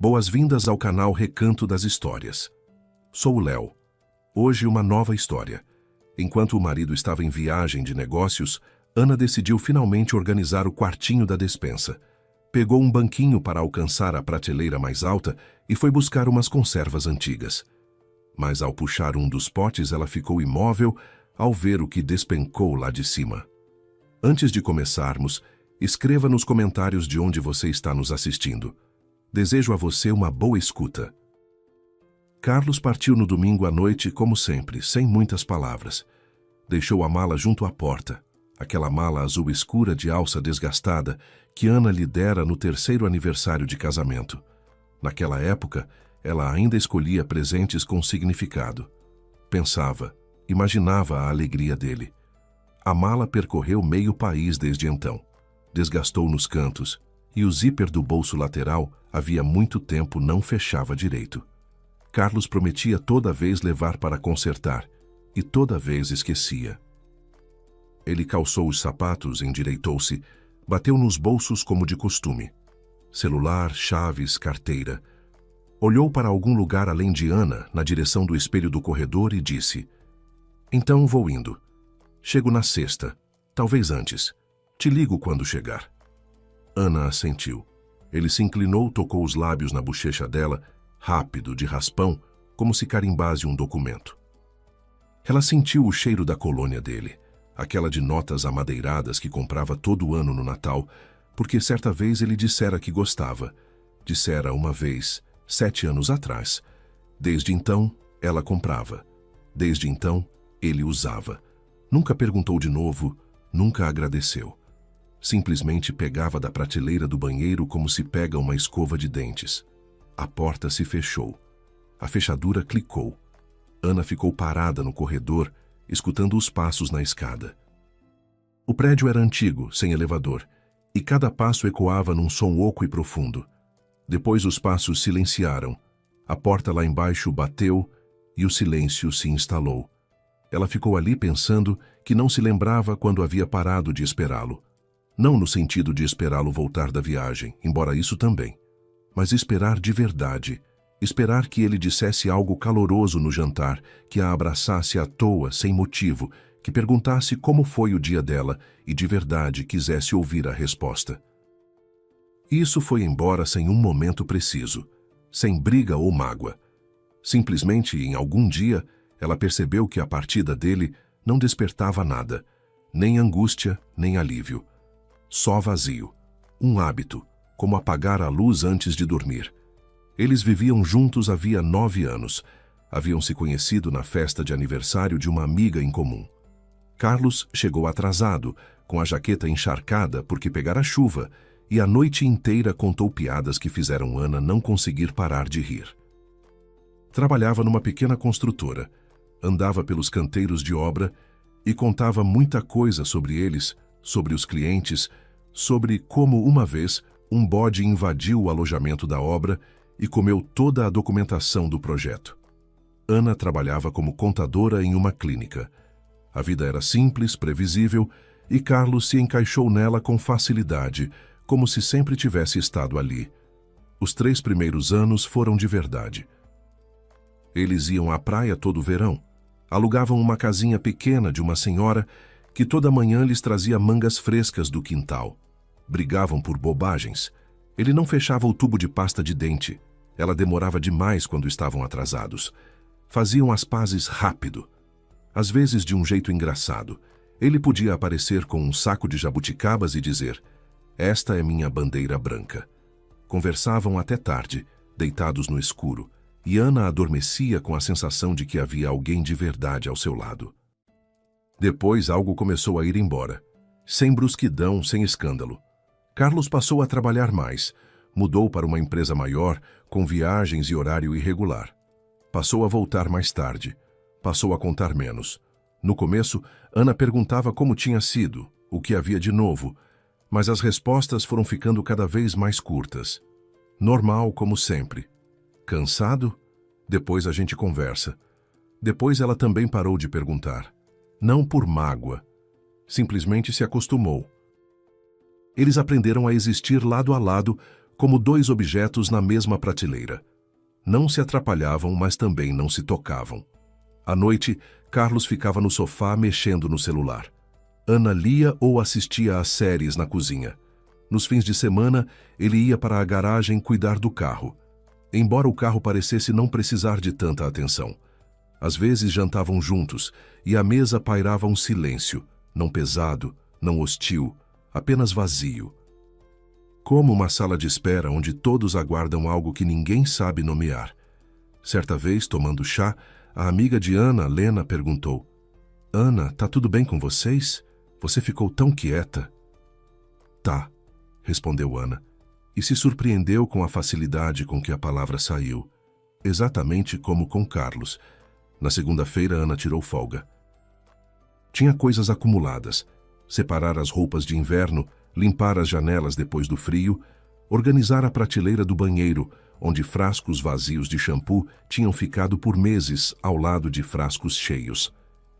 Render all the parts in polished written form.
Boas-vindas ao canal Recanto das Histórias. Sou o Léo. Hoje uma nova história. Enquanto o marido estava em viagem de negócios, Ana decidiu finalmente organizar o quartinho da despensa. Pegou um banquinho para alcançar a prateleira mais alta e foi buscar umas conservas antigas. Mas ao puxar um dos potes, ela ficou imóvel ao ver o que despencou lá de cima. Antes de começarmos, escreva nos comentários de onde você está nos assistindo. Desejo a você uma boa escuta. Carlos partiu no domingo à noite, como sempre, sem muitas palavras. Deixou a mala junto à porta, aquela mala azul escura de alça desgastada que Ana lhe dera no 3º aniversário de casamento. Naquela época, ela ainda escolhia presentes com significado. Pensava, imaginava a alegria dele. A mala percorreu meio país desde então. Desgastou nos cantos, e o zíper do bolso lateral havia muito tempo não fechava direito. Carlos prometia toda vez levar para consertar, e toda vez esquecia. Ele calçou os sapatos, endireitou-se, bateu nos bolsos como de costume. Celular, chaves, carteira. Olhou para algum lugar além de Ana, na direção do espelho do corredor, e disse: "Então vou indo. Chego na sexta, talvez antes. Te ligo quando chegar." Ana assentiu. Ele se inclinou, tocou os lábios na bochecha dela, rápido, de raspão, como se carimbasse um documento. Ela sentiu o cheiro da colônia dele, aquela de notas amadeiradas que comprava todo ano no Natal, porque certa vez ele dissera que gostava. Dissera uma vez, 7 anos atrás. Desde então, ela comprava. Desde então, ele usava. Nunca perguntou de novo, nunca agradeceu. Simplesmente pegava da prateleira do banheiro como se pega uma escova de dentes. A porta se fechou. A fechadura clicou. Ana ficou parada no corredor, escutando os passos na escada. O prédio era antigo, sem elevador, e cada passo ecoava num som oco e profundo. Depois os passos silenciaram. A porta lá embaixo bateu e o silêncio se instalou. Ela ficou ali pensando que não se lembrava quando havia parado de esperá-lo. Não no sentido de esperá-lo voltar da viagem, embora isso também, mas esperar de verdade, esperar que ele dissesse algo caloroso no jantar, que a abraçasse à toa, sem motivo, que perguntasse como foi o dia dela e de verdade quisesse ouvir a resposta. Isso foi embora sem um momento preciso, sem briga ou mágoa. Simplesmente, em algum dia, ela percebeu que a partida dele não despertava nada, nem angústia, nem alívio. Só vazio. Um hábito, como apagar a luz antes de dormir. Eles viviam juntos havia 9 anos. Haviam se conhecido na festa de aniversário de uma amiga em comum. Carlos chegou atrasado, com a jaqueta encharcada porque pegara chuva, e a noite inteira contou piadas que fizeram Ana não conseguir parar de rir. Trabalhava numa pequena construtora, andava pelos canteiros de obra e contava muita coisa sobre eles, sobre os clientes, sobre como uma vez um bode invadiu o alojamento da obra e comeu toda a documentação do projeto. Ana trabalhava como contadora em uma clínica. A vida era simples, previsível, e Carlos se encaixou nela com facilidade, como se sempre tivesse estado ali. Os 3 primeiros anos foram de verdade. Eles iam à praia todo verão. Alugavam uma casinha pequena de uma senhora que toda manhã lhes trazia mangas frescas do quintal. Brigavam por bobagens. Ele não fechava o tubo de pasta de dente. Ela demorava demais quando estavam atrasados. Faziam as pazes rápido. Às vezes de um jeito engraçado. Ele podia aparecer com um saco de jabuticabas e dizer: "Esta é minha bandeira branca." Conversavam até tarde, deitados no escuro, e Ana adormecia com a sensação de que havia alguém de verdade ao seu lado. Depois algo começou a ir embora. Sem brusquidão, sem escândalo. Carlos passou a trabalhar mais. Mudou para uma empresa maior, com viagens e horário irregular. Passou a voltar mais tarde. Passou a contar menos. No começo, Ana perguntava como tinha sido, o que havia de novo, mas as respostas foram ficando cada vez mais curtas. Normal, como sempre. Cansado? Depois a gente conversa. Depois ela também parou de perguntar. Não por mágoa. Simplesmente se acostumou. Eles aprenderam a existir lado a lado, como dois objetos na mesma prateleira. Não se atrapalhavam, mas também não se tocavam. À noite, Carlos ficava no sofá mexendo no celular. Ana lia ou assistia às séries na cozinha. Nos fins de semana, ele ia para a garagem cuidar do carro. Embora o carro parecesse não precisar de tanta atenção. Às vezes jantavam juntos e à mesa pairava um silêncio, não pesado, não hostil, apenas vazio. Como uma sala de espera onde todos aguardam algo que ninguém sabe nomear. Certa vez, tomando chá, a amiga de Ana, Lena, perguntou: "Ana, tá tudo bem com vocês? Você ficou tão quieta." "Tá", respondeu Ana, e se surpreendeu com a facilidade com que a palavra saiu, exatamente como com Carlos. Na segunda-feira, Ana tirou folga. Tinha coisas acumuladas: separar as roupas de inverno, limpar as janelas depois do frio, organizar a prateleira do banheiro, onde frascos vazios de shampoo tinham ficado por meses ao lado de frascos cheios.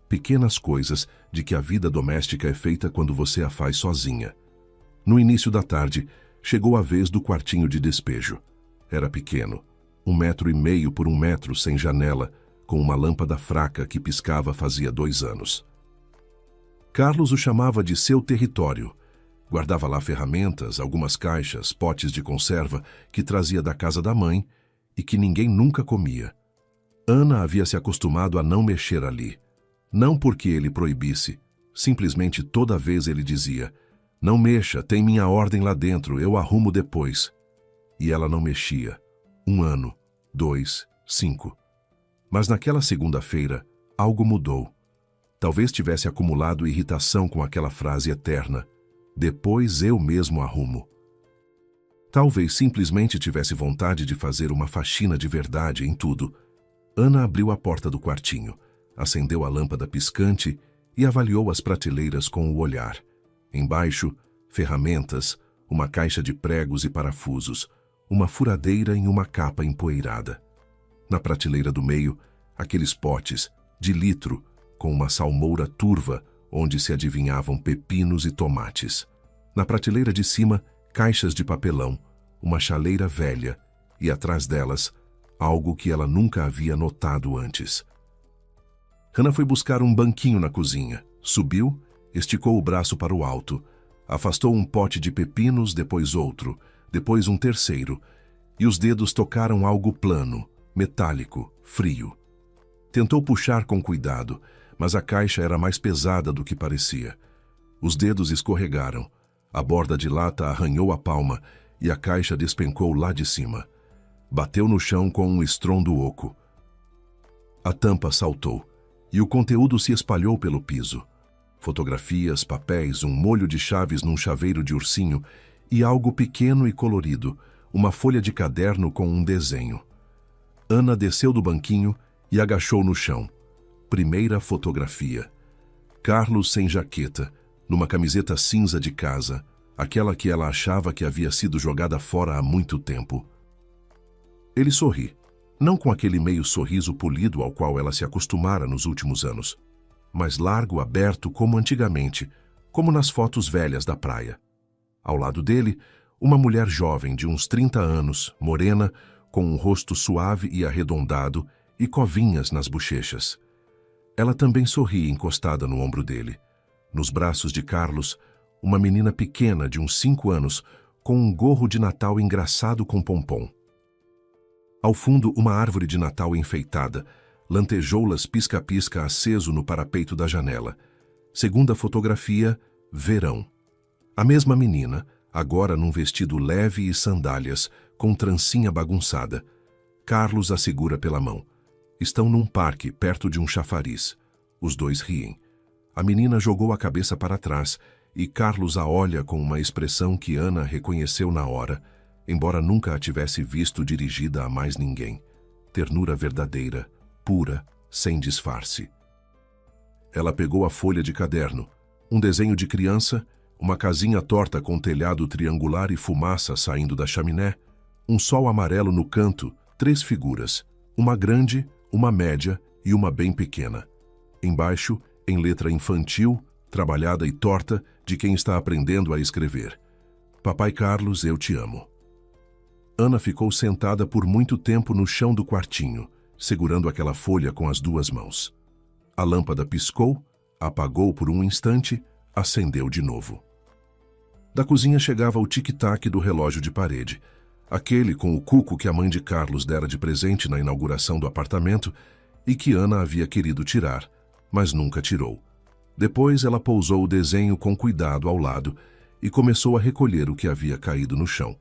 Pequenas coisas de que a vida doméstica é feita quando você a faz sozinha. No início da tarde, chegou a vez do quartinho de despejo. Era pequeno, 1,5 metros por 1 metro, sem janela, com uma lâmpada fraca que piscava fazia 2 anos. Carlos o chamava de seu território. Guardava lá ferramentas, algumas caixas, potes de conserva que trazia da casa da mãe e que ninguém nunca comia. Ana havia se acostumado a não mexer ali. Não porque ele proibisse, simplesmente toda vez ele dizia: "Não mexa, tem minha ordem lá dentro, eu arrumo depois." E ela não mexia. 1 ano, 2, 5. Mas naquela segunda-feira, algo mudou. Talvez tivesse acumulado irritação com aquela frase eterna: "Depois eu mesmo arrumo." Talvez simplesmente tivesse vontade de fazer uma faxina de verdade em tudo. Ana abriu a porta do quartinho, acendeu a lâmpada piscante e avaliou as prateleiras com o olhar. Embaixo, ferramentas, uma caixa de pregos e parafusos, uma furadeira e uma capa empoeirada. Na prateleira do meio, aqueles potes, de litro, com uma salmoura turva, onde se adivinhavam pepinos e tomates. Na prateleira de cima, caixas de papelão, uma chaleira velha e, atrás delas, algo que ela nunca havia notado antes. Ana foi buscar um banquinho na cozinha, subiu, esticou o braço para o alto, afastou um pote de pepinos, depois outro, depois um terceiro, e os dedos tocaram algo plano, metálico, frio. Tentou puxar com cuidado, mas a caixa era mais pesada do que parecia. Os dedos escorregaram, a borda de lata arranhou a palma e a caixa despencou lá de cima. Bateu no chão com um estrondo oco. A tampa saltou e o conteúdo se espalhou pelo piso. Fotografias, papéis, um molho de chaves num chaveiro de ursinho e algo pequeno e colorido, uma folha de caderno com um desenho. Ana desceu do banquinho e agachou no chão. Primeira fotografia. Carlos sem jaqueta, numa camiseta cinza de casa, aquela que ela achava que havia sido jogada fora há muito tempo. Ele sorri, não com aquele meio sorriso polido ao qual ela se acostumara nos últimos anos, mas largo, aberto como antigamente, como nas fotos velhas da praia. Ao lado dele, uma mulher jovem de uns 30 anos, morena, com um rosto suave e arredondado e covinhas nas bochechas. Ela também sorria encostada no ombro dele. Nos braços de Carlos, uma menina pequena de uns 5 anos, com um gorro de Natal engraçado com pompom. Ao fundo, uma árvore de Natal enfeitada, lantejoulas pisca-pisca aceso no parapeito da janela. Segunda fotografia, verão. A mesma menina, agora num vestido leve e sandálias, com trancinha bagunçada. Carlos a segura pela mão. Estão num parque, perto de um chafariz. Os dois riem. A menina jogou a cabeça para trás e Carlos a olha com uma expressão que Ana reconheceu na hora, embora nunca a tivesse visto dirigida a mais ninguém. Ternura verdadeira, pura, sem disfarce. Ela pegou a folha de caderno, um desenho de criança, uma casinha torta com telhado triangular e fumaça saindo da chaminé, um sol amarelo no canto, 3 figuras, uma grande, uma média e uma bem pequena. Embaixo, em letra infantil, trabalhada e torta, de quem está aprendendo a escrever: "Papai Carlos, eu te amo." Ana ficou sentada por muito tempo no chão do quartinho, segurando aquela folha com as duas mãos. A lâmpada piscou, apagou por um instante, acendeu de novo. Da cozinha chegava o tic-tac do relógio de parede, aquele com o cuco que a mãe de Carlos dera de presente na inauguração do apartamento e que Ana havia querido tirar, mas nunca tirou. Depois ela pousou o desenho com cuidado ao lado e começou a recolher o que havia caído no chão.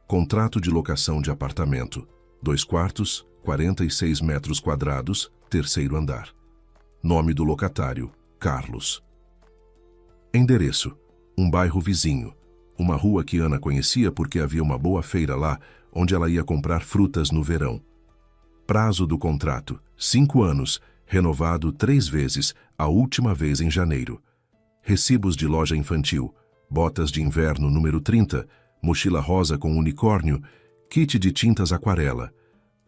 Contrato de locação de apartamento, 2 quartos, 46 metros quadrados, 3º andar. Nome do locatário, Carlos. Endereço, um bairro vizinho, uma rua que Ana conhecia porque havia uma boa feira lá, onde ela ia comprar frutas no verão. Prazo do contrato, 5 anos, renovado 3 vezes, a última vez em janeiro. Recibos de loja infantil, botas de inverno número 30, mochila rosa com unicórnio, kit de tintas aquarela,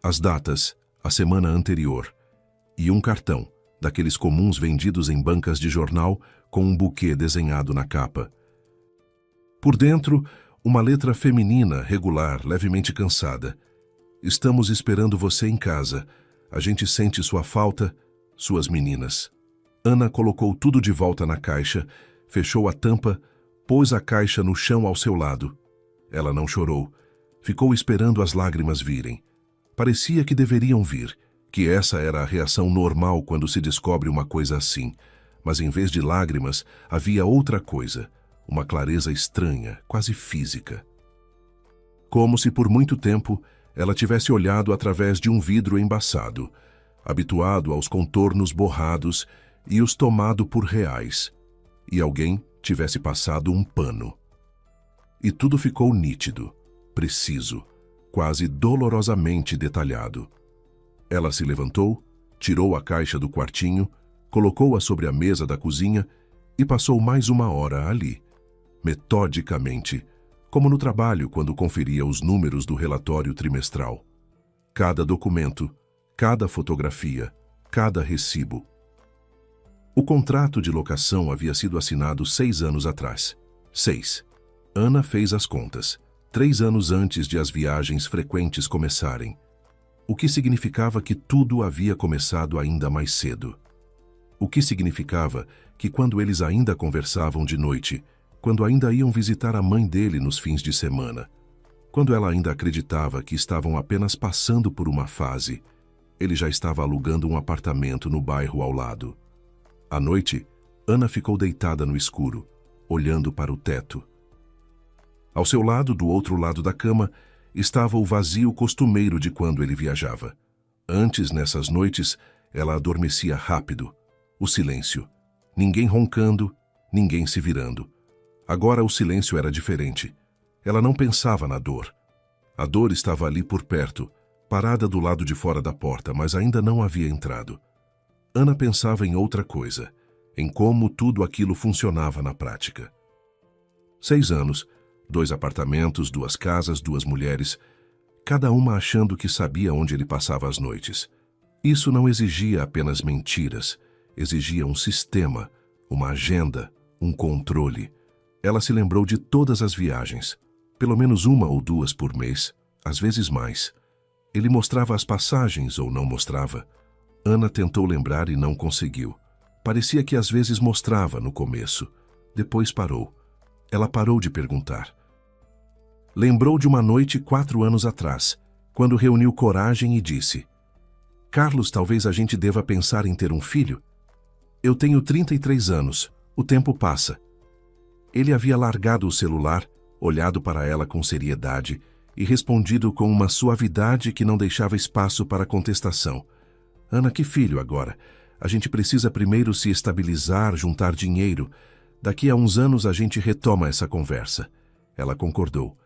as datas, a semana anterior, e um cartão, daqueles comuns vendidos em bancas de jornal, com um buquê desenhado na capa. Por dentro, uma letra feminina, regular, levemente cansada. Estamos esperando você em casa. A gente sente sua falta, suas meninas. Ana colocou tudo de volta na caixa, fechou a tampa, pôs a caixa no chão ao seu lado. Ela não chorou. Ficou esperando as lágrimas virem. Parecia que deveriam vir, que essa era a reação normal quando se descobre uma coisa assim. Mas em vez de lágrimas, havia outra coisa, uma clareza estranha, quase física. Como se por muito tempo ela tivesse olhado através de um vidro embaçado, habituado aos contornos borrados e os tomado por reais, e alguém tivesse passado um pano. E tudo ficou nítido, preciso, quase dolorosamente detalhado. Ela se levantou, tirou a caixa do quartinho, colocou-a sobre a mesa da cozinha e passou mais 1 hora ali, metodicamente, como no trabalho quando conferia os números do relatório trimestral. Cada documento, cada fotografia, cada recibo. O contrato de locação havia sido assinado 6 anos atrás. 6. Ana fez as contas, 3 anos antes de as viagens frequentes começarem, o que significava que tudo havia começado ainda mais cedo. O que significava que quando eles ainda conversavam de noite, quando ainda iam visitar a mãe dele nos fins de semana, quando ela ainda acreditava que estavam apenas passando por uma fase, ele já estava alugando um apartamento no bairro ao lado. À noite, Ana ficou deitada no escuro, olhando para o teto. Ao seu lado, do outro lado da cama, estava o vazio costumeiro de quando ele viajava. Antes, nessas noites, ela adormecia rápido. O silêncio. Ninguém roncando, ninguém se virando. Agora o silêncio era diferente. Ela não pensava na dor. A dor estava ali por perto, parada do lado de fora da porta, mas ainda não havia entrado. Ana pensava em outra coisa, em como tudo aquilo funcionava na prática. 6 anos, 2 apartamentos, 2 casas, 2 mulheres, cada uma achando que sabia onde ele passava as noites. Isso não exigia apenas mentiras, exigia um sistema, uma agenda, um controle. Ela se lembrou de todas as viagens, pelo menos 1 ou 2 por mês, às vezes mais. Ele mostrava as passagens ou não mostrava. Ana tentou lembrar e não conseguiu. Parecia que às vezes mostrava no começo. Depois parou. Ela parou de perguntar. Lembrou de uma noite 4 anos atrás, quando reuniu coragem e disse: Carlos, talvez a gente deva pensar em ter um filho? Eu tenho 33 anos, o tempo passa. Ele havia largado o celular, olhado para ela com seriedade e respondido com uma suavidade que não deixava espaço para contestação. Ana, que filho agora? A gente precisa primeiro se estabilizar, juntar dinheiro. Daqui a uns anos a gente retoma essa conversa. Ela concordou.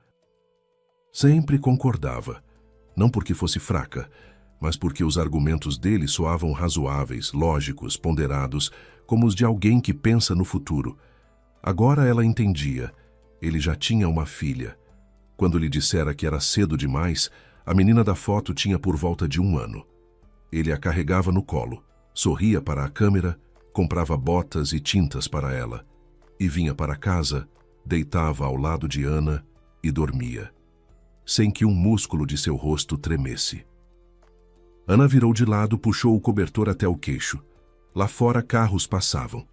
Sempre concordava. Não porque fosse fraca, mas porque os argumentos dele soavam razoáveis, lógicos, ponderados, como os de alguém que pensa no futuro. Agora ela entendia. Ele já tinha uma filha. Quando lhe dissera que era cedo demais, a menina da foto tinha por volta de 1 ano. Ele a carregava no colo, sorria para a câmera, comprava botas e tintas para ela, e vinha para casa, deitava ao lado de Ana e dormia. sem que um músculo de seu rosto tremesse. Ana virou de lado, puxou o cobertor até o queixo. Lá fora, carros passavam.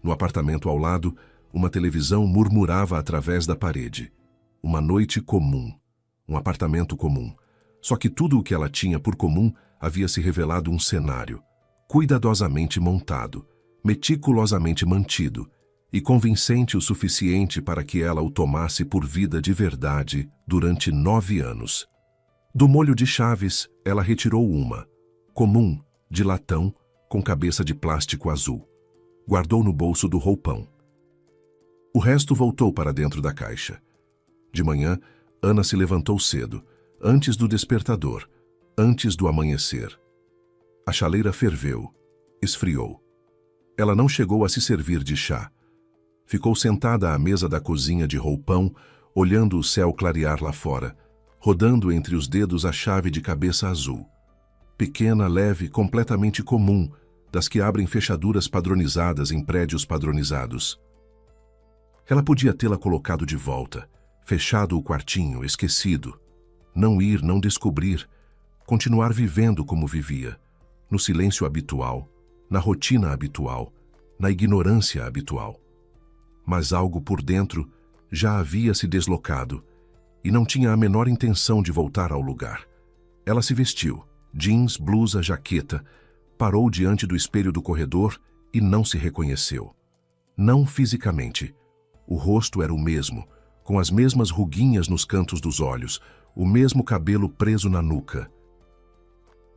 No apartamento ao lado, uma televisão murmurava através da parede. Uma noite comum. Um apartamento comum. Só que tudo o que ela tinha por comum havia se revelado um cenário, cuidadosamente montado, meticulosamente mantido, e convincente o suficiente para que ela o tomasse por vida de verdade durante 9 anos. Do molho de chaves, ela retirou uma, comum, de latão, com cabeça de plástico azul. Guardou no bolso do roupão. O resto voltou para dentro da caixa. De manhã, Ana se levantou cedo, antes do despertador, antes do amanhecer. A chaleira ferveu, esfriou. Ela não chegou a se servir de chá. Ficou sentada à mesa da cozinha de roupão, olhando o céu clarear lá fora, rodando entre os dedos a chave de cabeça azul. Pequena, leve, completamente comum, das que abrem fechaduras padronizadas em prédios padronizados. Ela podia tê-la colocado de volta, fechado o quartinho, esquecido. Não ir, não descobrir, continuar vivendo como vivia, no silêncio habitual, na rotina habitual, na ignorância habitual. Mas algo por dentro já havia se deslocado e não tinha a menor intenção de voltar ao lugar. Ela se vestiu, jeans, blusa, jaqueta, parou diante do espelho do corredor e não se reconheceu. Não fisicamente. O rosto era o mesmo, com as mesmas ruguinhas nos cantos dos olhos, o mesmo cabelo preso na nuca.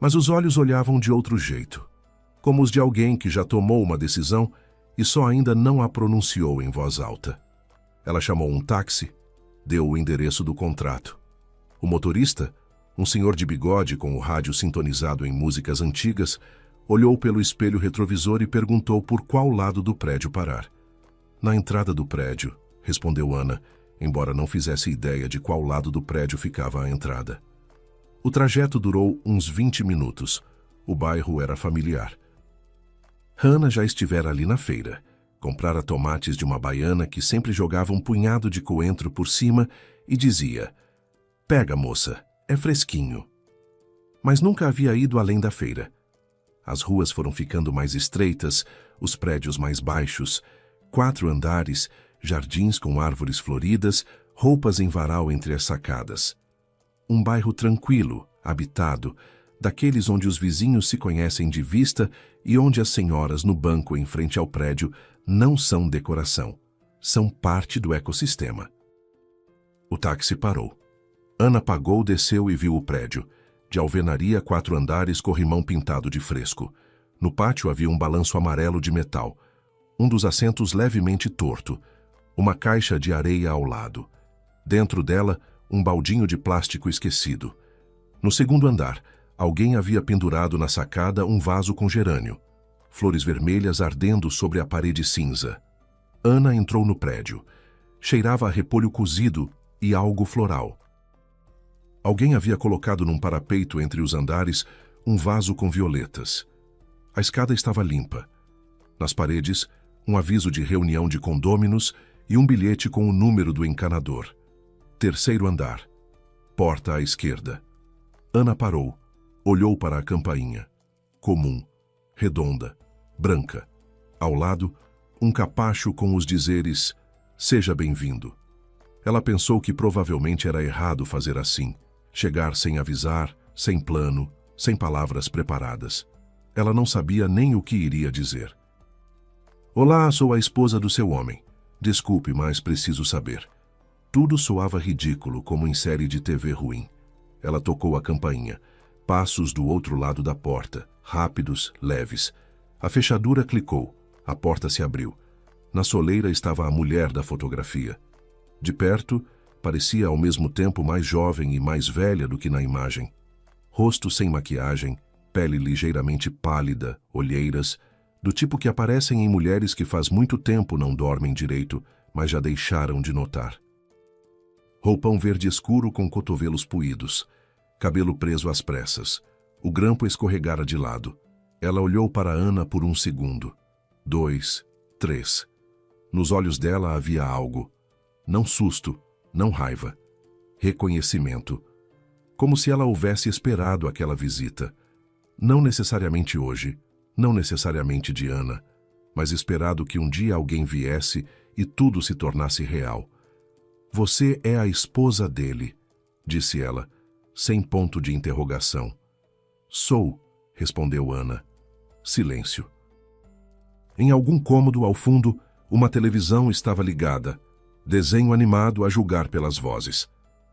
Mas os olhos olhavam de outro jeito, como os de alguém que já tomou uma decisão e só ainda não a pronunciou em voz alta. Ela chamou um táxi, deu o endereço do contrato. O motorista, um senhor de bigode com o rádio sintonizado em músicas antigas, olhou pelo espelho retrovisor e perguntou por qual lado do prédio parar. Na entrada do prédio, respondeu Ana, embora não fizesse ideia de qual lado do prédio ficava a entrada. O trajeto durou uns 20 minutos. O bairro era familiar. Ana já estivera ali na feira. Comprara tomates de uma baiana que sempre jogava um punhado de coentro por cima e dizia: "Pega, moça, é fresquinho." Mas nunca havia ido além da feira. As ruas foram ficando mais estreitas, os prédios mais baixos, 4 andares, jardins com árvores floridas, roupas em varal entre as sacadas. Um bairro tranquilo, habitado, daqueles onde os vizinhos se conhecem de vista e onde as senhoras no banco em frente ao prédio não são decoração, são parte do ecossistema. O táxi parou. Ana pagou, desceu e viu o prédio. De alvenaria, 4 andares, corrimão pintado de fresco. No pátio havia um balanço amarelo de metal, um dos assentos levemente torto, uma caixa de areia ao lado. Dentro dela, um baldinho de plástico esquecido. No segundo andar, alguém havia pendurado na sacada um vaso com gerânio, flores vermelhas ardendo sobre a parede cinza. Ana entrou no prédio. Cheirava a repolho cozido e algo floral. Alguém havia colocado num parapeito entre os andares um vaso com violetas. A escada estava limpa. Nas paredes, um aviso de reunião de condôminos e um bilhete com o número do encanador. 3º andar. Porta à esquerda. Ana parou. Olhou para a campainha. Comum, redonda, branca. Ao lado, um capacho com os dizeres: "Seja bem-vindo." Ela pensou que provavelmente era errado fazer assim, chegar sem avisar, sem plano, sem palavras preparadas. Ela não sabia nem o que iria dizer. "Olá, sou a esposa do seu homem. Desculpe, mas preciso saber." Tudo soava ridículo, como em série de TV ruim. Ela tocou a campainha. Passos do outro lado da porta, rápidos, leves. A fechadura clicou. A porta se abriu. Na soleira estava a mulher da fotografia. De perto, parecia ao mesmo tempo mais jovem e mais velha do que na imagem. Rosto sem maquiagem, pele ligeiramente pálida, olheiras, do tipo que aparecem em mulheres que faz muito tempo não dormem direito, mas já deixaram de notar. Roupão verde escuro com cotovelos puídos. Cabelo preso às pressas. O grampo escorregara de lado. Ela olhou para Ana por 1 segundo. 2, 3. Nos olhos dela havia algo. Não susto, não raiva. reconhecimento. Como se ela houvesse esperado aquela visita. Não necessariamente hoje, não necessariamente de Ana, mas esperado que um dia alguém viesse e tudo se tornasse real. Você é a esposa dele, disse ela, sem ponto de interrogação. Sou, respondeu Ana. Silêncio. Em algum cômodo ao fundo, uma televisão estava ligada. Desenho animado a julgar pelas vozes.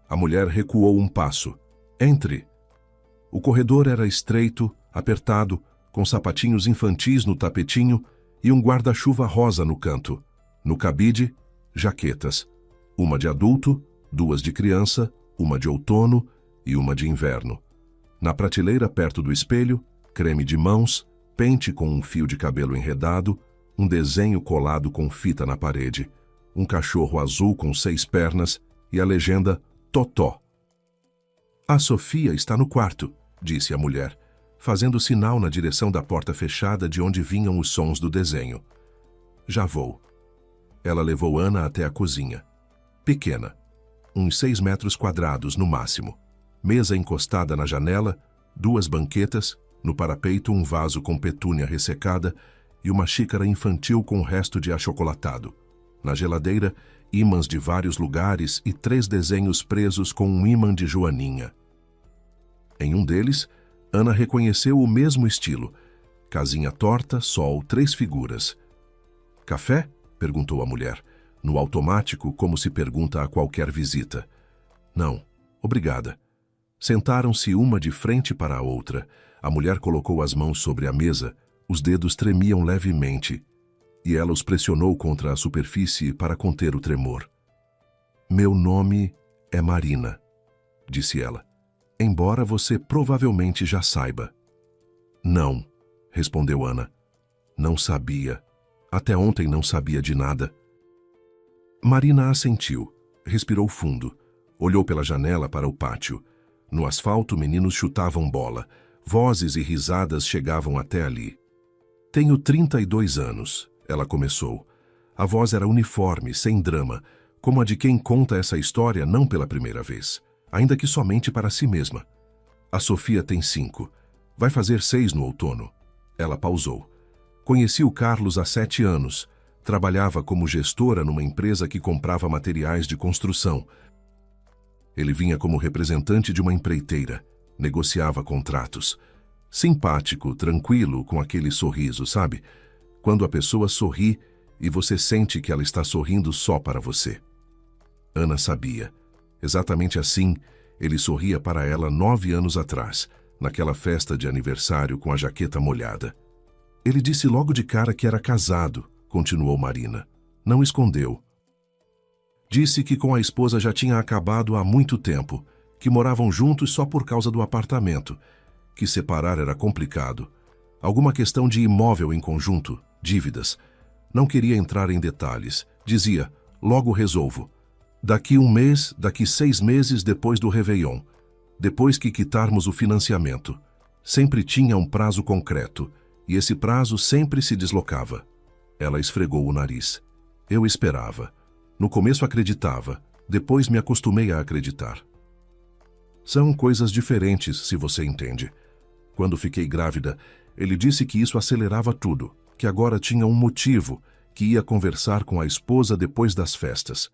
A mulher recuou um passo. Entre. O corredor era estreito, apertado, com sapatinhos infantis no tapetinho e um guarda-chuva rosa no canto. No cabide, jaquetas. Uma de adulto, duas de criança, uma de outono e uma de inverno. Na prateleira perto do espelho, creme de mãos, pente com um fio de cabelo enredado, um desenho colado com fita na parede, um cachorro azul com 6 pernas e a legenda Totó. A Sofia está no quarto, disse a mulher, fazendo sinal na direção da porta fechada de onde vinham os sons do desenho. Já vou. Ela levou Ana até a cozinha. Pequena, uns 6 metros quadrados no máximo. Mesa encostada na janela, 2 banquetas, no parapeito um vaso com petúnia ressecada e uma xícara infantil com resto de achocolatado. Na geladeira, ímãs de vários lugares e 3 desenhos presos com um ímã de joaninha. Em um deles, Ana reconheceu o mesmo estilo. Casinha torta, sol, 3 figuras. Café? Perguntou a mulher, no automático como se pergunta a qualquer visita. Não, obrigada. Sentaram-se uma de frente para a outra. A mulher colocou as mãos sobre a mesa, os dedos tremiam levemente, e ela os pressionou contra a superfície para conter o tremor. Meu nome é Marina, disse ela, embora você provavelmente já saiba. Não, respondeu Ana. Não sabia. Até ontem não sabia de nada. Marina assentiu, respirou fundo, olhou pela janela para o pátio. No asfalto, meninos chutavam bola. Vozes e risadas chegavam até ali. Tenho 32 anos, ela começou. A voz era uniforme, sem drama, como a de quem conta essa história não pela primeira vez, ainda que somente para si mesma. A Sofia tem 5. Vai fazer 6 no outono. Ela pausou. Conheci o Carlos há 7 anos. Trabalhava como gestora numa empresa que comprava materiais de construção. Ele vinha como representante de uma empreiteira. Negociava contratos. Simpático, tranquilo, com aquele sorriso, sabe? Quando a pessoa sorri e você sente que ela está sorrindo só para você. Ana sabia. Exatamente assim, ele sorria para ela 9 anos atrás, naquela festa de aniversário com a jaqueta molhada. Ele disse logo de cara que era casado, continuou Marina. Não escondeu. Disse que com a esposa já tinha acabado há muito tempo, que moravam juntos só por causa do apartamento, que separar era complicado. Alguma questão de imóvel em conjunto, dívidas. Não queria entrar em detalhes. Dizia, logo resolvo. Daqui 1 mês, daqui 6 meses depois do Réveillon. Depois que quitarmos o financiamento. Sempre tinha um prazo concreto, e esse prazo sempre se deslocava. Ela esfregou o nariz. Eu esperava. No começo acreditava, depois me acostumei a acreditar. São coisas diferentes, se você entende. Quando fiquei grávida, ele disse que isso acelerava tudo, que agora tinha um motivo, que ia conversar com a esposa depois das festas.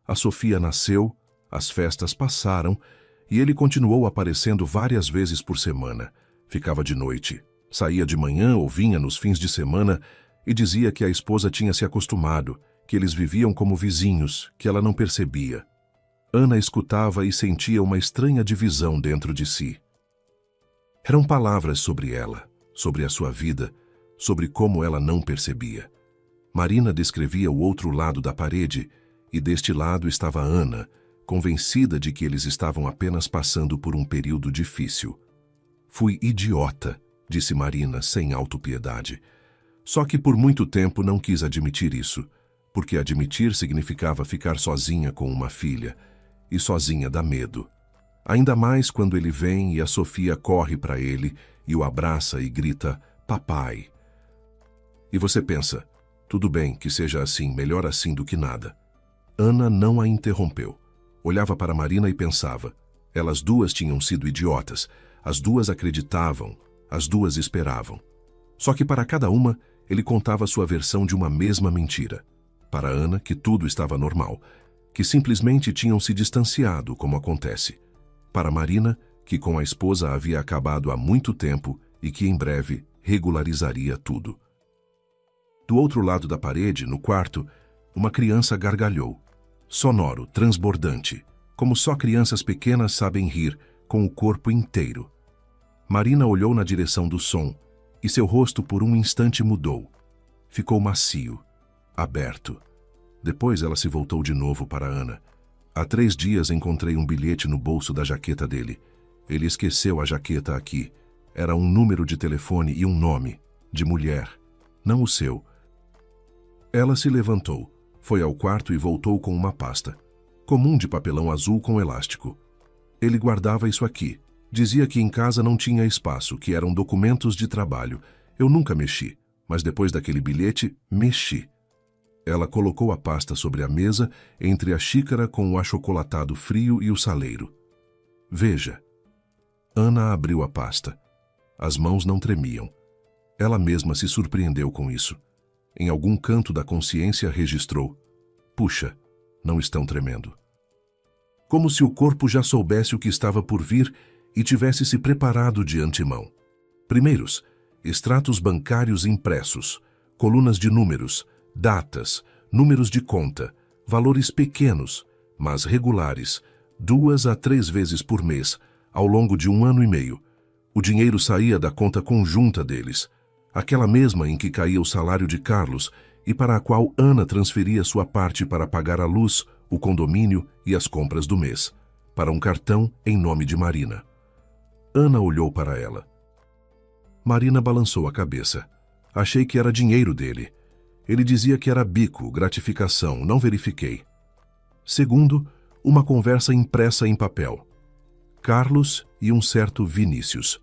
A Sofia nasceu, as festas passaram, e ele continuou aparecendo várias vezes por semana. Ficava de noite, saía de manhã ou vinha nos fins de semana e dizia que a esposa tinha se acostumado, que eles viviam como vizinhos, que ela não percebia. Ana escutava e sentia uma estranha divisão dentro de si. Eram palavras sobre ela, sobre a sua vida, sobre como ela não percebia. Marina descrevia o outro lado da parede, e deste lado estava Ana, convencida de que eles estavam apenas passando por um período difícil. Fui idiota, disse Marina sem autopiedade. Só que por muito tempo não quis admitir isso, porque admitir significava ficar sozinha com uma filha, e sozinha dá medo. Ainda mais quando ele vem e a Sofia corre para ele e o abraça e grita, papai. E você pensa, tudo bem que seja assim, melhor assim do que nada. Ana não a interrompeu. Olhava para Marina e pensava. Elas duas tinham sido idiotas. As duas acreditavam. As duas esperavam. Só que para cada uma, ele contava sua versão de uma mesma mentira. Para Ana, que tudo estava normal, que simplesmente tinham se distanciado, como acontece. Para Marina, que com a esposa havia acabado há muito tempo e que em breve regularizaria tudo. Do outro lado da parede, no quarto, uma criança gargalhou. Sonoro, transbordante, como só crianças pequenas sabem rir, com o corpo inteiro. Marina olhou na direção do som e seu rosto por um instante mudou. Ficou macio, aberto. Depois ela se voltou de novo para Ana. Há 3 dias encontrei um bilhete no bolso da jaqueta dele. Ele esqueceu a jaqueta aqui. Era um número de telefone e um nome, de mulher, não o seu. Ela se levantou, foi ao quarto e voltou com uma pasta, comum de papelão azul com elástico. Ele guardava isso aqui. Dizia que em casa não tinha espaço, que eram documentos de trabalho. Eu nunca mexi, mas depois daquele bilhete, mexi. Ela colocou a pasta sobre a mesa, entre a xícara com o achocolatado frio e o saleiro. Veja. Ana abriu a pasta. As mãos não tremiam. Ela mesma se surpreendeu com isso. Em algum canto da consciência registrou: puxa, não estão tremendo. Como se o corpo já soubesse o que estava por vir e tivesse se preparado de antemão. Primeiros, extratos bancários impressos, colunas de números, datas, números de conta, valores pequenos, mas regulares, 2 a 3 vezes por mês, ao longo de 1 ano e meio. O dinheiro saía da conta conjunta deles, aquela mesma em que caía o salário de Carlos e para a qual Ana transferia sua parte para pagar a luz, o condomínio e as compras do mês, para um cartão em nome de Marina. Ana olhou para ela. Marina balançou a cabeça. Achei que era dinheiro dele. Ele dizia que era bico, gratificação, não verifiquei. Segundo, uma conversa impressa em papel. Carlos e um certo Vinícius.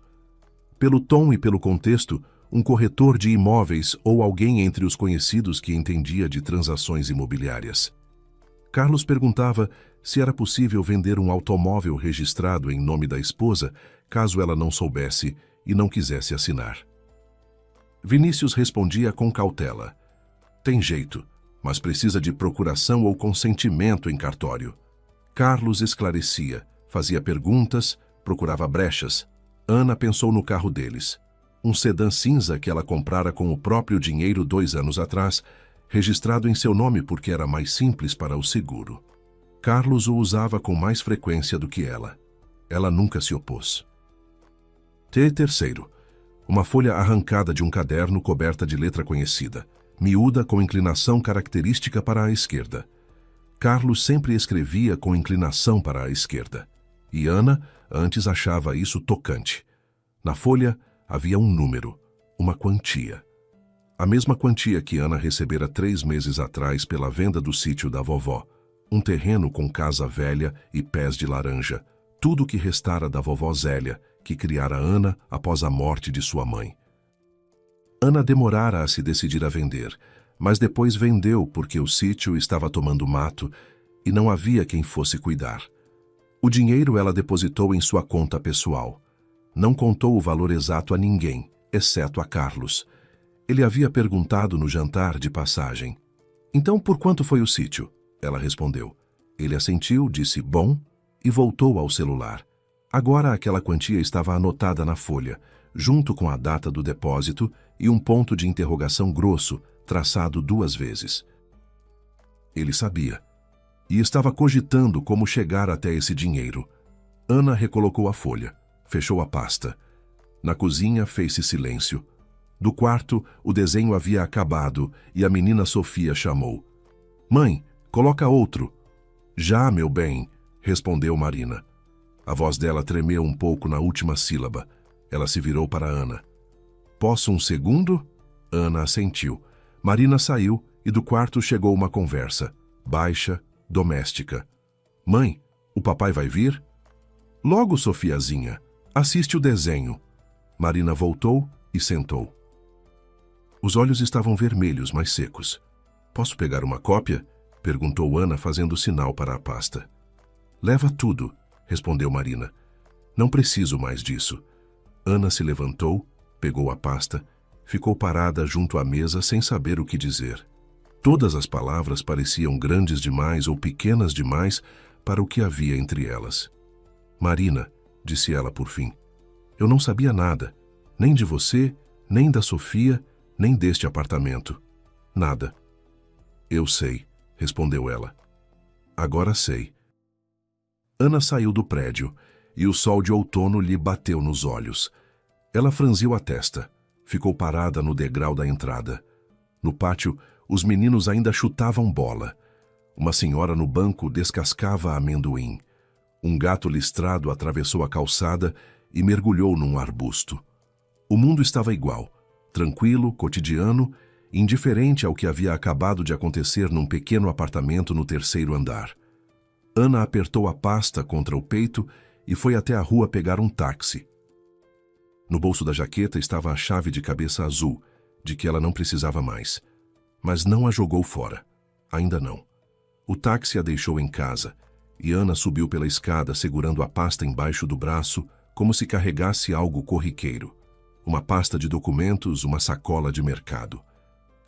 Pelo tom e pelo contexto, um corretor de imóveis ou alguém entre os conhecidos que entendia de transações imobiliárias. Carlos perguntava se era possível vender um automóvel registrado em nome da esposa, caso ela não soubesse e não quisesse assinar. Vinícius respondia com cautela. Tem jeito, mas precisa de procuração ou consentimento em cartório. Carlos esclarecia, fazia perguntas, procurava brechas. Ana pensou no carro deles. Um sedã cinza que ela comprara com o próprio dinheiro 2 anos atrás, registrado em seu nome porque era mais simples para o seguro. Carlos o usava com mais frequência do que ela. Ela nunca se opôs. Terceiro, uma folha arrancada de um caderno coberta de letra conhecida, miúda com inclinação característica para a esquerda. Carlos sempre escrevia com inclinação para a esquerda. E Ana antes achava isso tocante. Na folha havia um número, uma quantia. A mesma quantia que Ana recebera 3 meses atrás pela venda do sítio da vovó. Um terreno com casa velha e pés de laranja. Tudo o que restara da vovó Zélia, que criara Ana após a morte de sua mãe. Ana demorara a se decidir a vender, mas depois vendeu porque o sítio estava tomando mato e não havia quem fosse cuidar. O dinheiro ela depositou em sua conta pessoal. Não contou o valor exato a ninguém, exceto a Carlos. Ele havia perguntado no jantar de passagem. Então, por quanto foi o sítio? Ela respondeu. Ele assentiu, disse bom e voltou ao celular. Agora aquela quantia estava anotada na folha, junto com a data do depósito e um ponto de interrogação grosso, traçado 2 vezes. Ele sabia. E estava cogitando como chegar até esse dinheiro. Ana recolocou a folha, fechou a pasta. Na cozinha fez-se silêncio. Do quarto, o desenho havia acabado e a menina Sofia chamou. Mãe, coloca outro. Já, meu bem, respondeu Marina. A voz dela tremeu um pouco na última sílaba. Ela se virou para Ana. Posso um segundo? Ana assentiu. Marina saiu e do quarto chegou uma conversa, baixa, doméstica. Mãe, o papai vai vir? Logo, Sofiazinha. Assiste o desenho. Marina voltou e sentou. Os olhos estavam vermelhos, mas secos. Posso pegar uma cópia? Perguntou Ana, fazendo sinal para a pasta. Leva tudo, respondeu Marina. Não preciso mais disso. Ana se levantou, pegou a pasta, ficou parada junto à mesa sem saber o que dizer. Todas as palavras pareciam grandes demais ou pequenas demais para o que havia entre elas. Marina, disse ela por fim, eu não sabia nada, nem de você, nem da Sofia, nem deste apartamento. Nada. Eu sei, respondeu ela. Agora sei. Ana saiu do prédio e o sol de outono lhe bateu nos olhos. Ela franziu a testa, ficou parada no degrau da entrada. No pátio, os meninos ainda chutavam bola. Uma senhora no banco descascava amendoim. Um gato listrado atravessou a calçada e mergulhou num arbusto. O mundo estava igual, tranquilo, cotidiano, indiferente ao que havia acabado de acontecer num pequeno apartamento no 3º andar. Ana apertou a pasta contra o peito e foi até a rua pegar um táxi. No bolso da jaqueta estava a chave de cabeça azul, de que ela não precisava mais. Mas não a jogou fora. Ainda não. O táxi a deixou em casa, e Ana subiu pela escada segurando a pasta embaixo do braço, como se carregasse algo corriqueiro. Uma pasta de documentos, uma sacola de mercado.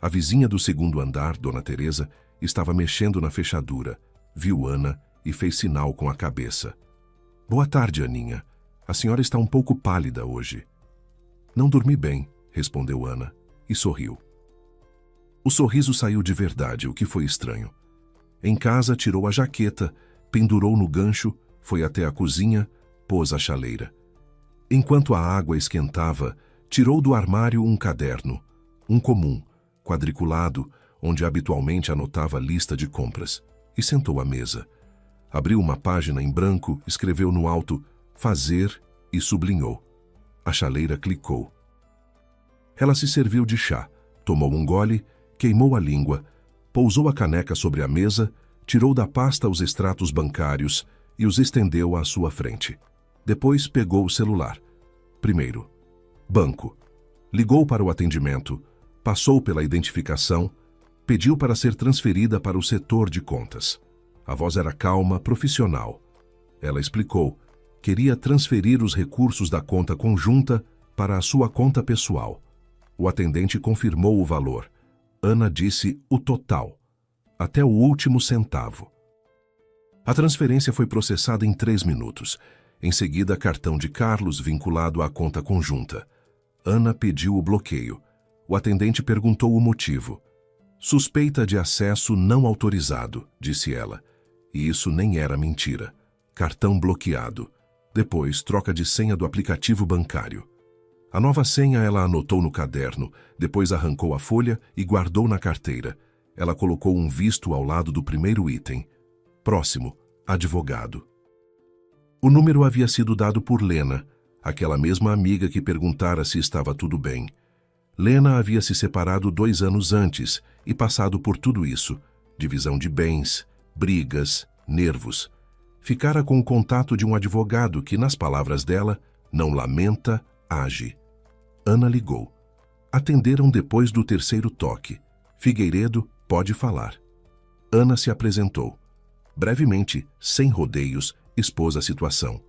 A vizinha do 2º andar, Dona Teresa, estava mexendo na fechadura, viu Ana e fez sinal com a cabeça. Boa tarde, Aninha. A senhora está um pouco pálida hoje. Não dormi bem, respondeu Ana, e sorriu. O sorriso saiu de verdade, o que foi estranho. Em casa, tirou a jaqueta, pendurou no gancho, foi até a cozinha, pôs a chaleira. Enquanto a água esquentava, tirou do armário um caderno, um comum, quadriculado, onde habitualmente anotava lista de compras, e sentou à mesa. Abriu uma página em branco, escreveu no alto "fazer" e sublinhou. A chaleira clicou. Ela se serviu de chá, tomou um gole, queimou a língua, pousou a caneca sobre a mesa, tirou da pasta os extratos bancários e os estendeu à sua frente. Depois pegou o celular. Primeiro, banco. Ligou para o atendimento, passou pela identificação, pediu para ser transferida para o setor de contas. A voz era calma, profissional. Ela explicou. Queria transferir os recursos da conta conjunta para a sua conta pessoal. O atendente confirmou o valor. Ana disse o total, até o último centavo. A transferência foi processada em 3 minutos. Em seguida, cartão de Carlos vinculado à conta conjunta. Ana pediu o bloqueio. O atendente perguntou o motivo. Suspeita de acesso não autorizado, disse ela. E isso nem era mentira. Cartão bloqueado. Depois, troca de senha do aplicativo bancário. A nova senha ela anotou no caderno, depois arrancou a folha e guardou na carteira. Ela colocou um visto ao lado do primeiro item. Próximo, advogado. O número havia sido dado por Lena, aquela mesma amiga que perguntara se estava tudo bem. Lena havia se separado 2 anos antes e passado por tudo isso. Divisão de bens, brigas, nervos. Ficara com o contato de um advogado que, nas palavras dela, não lamenta, age. Ana ligou. Atenderam depois do 3º toque. Figueiredo, pode falar. Ana se apresentou. Brevemente, sem rodeios, expôs a situação.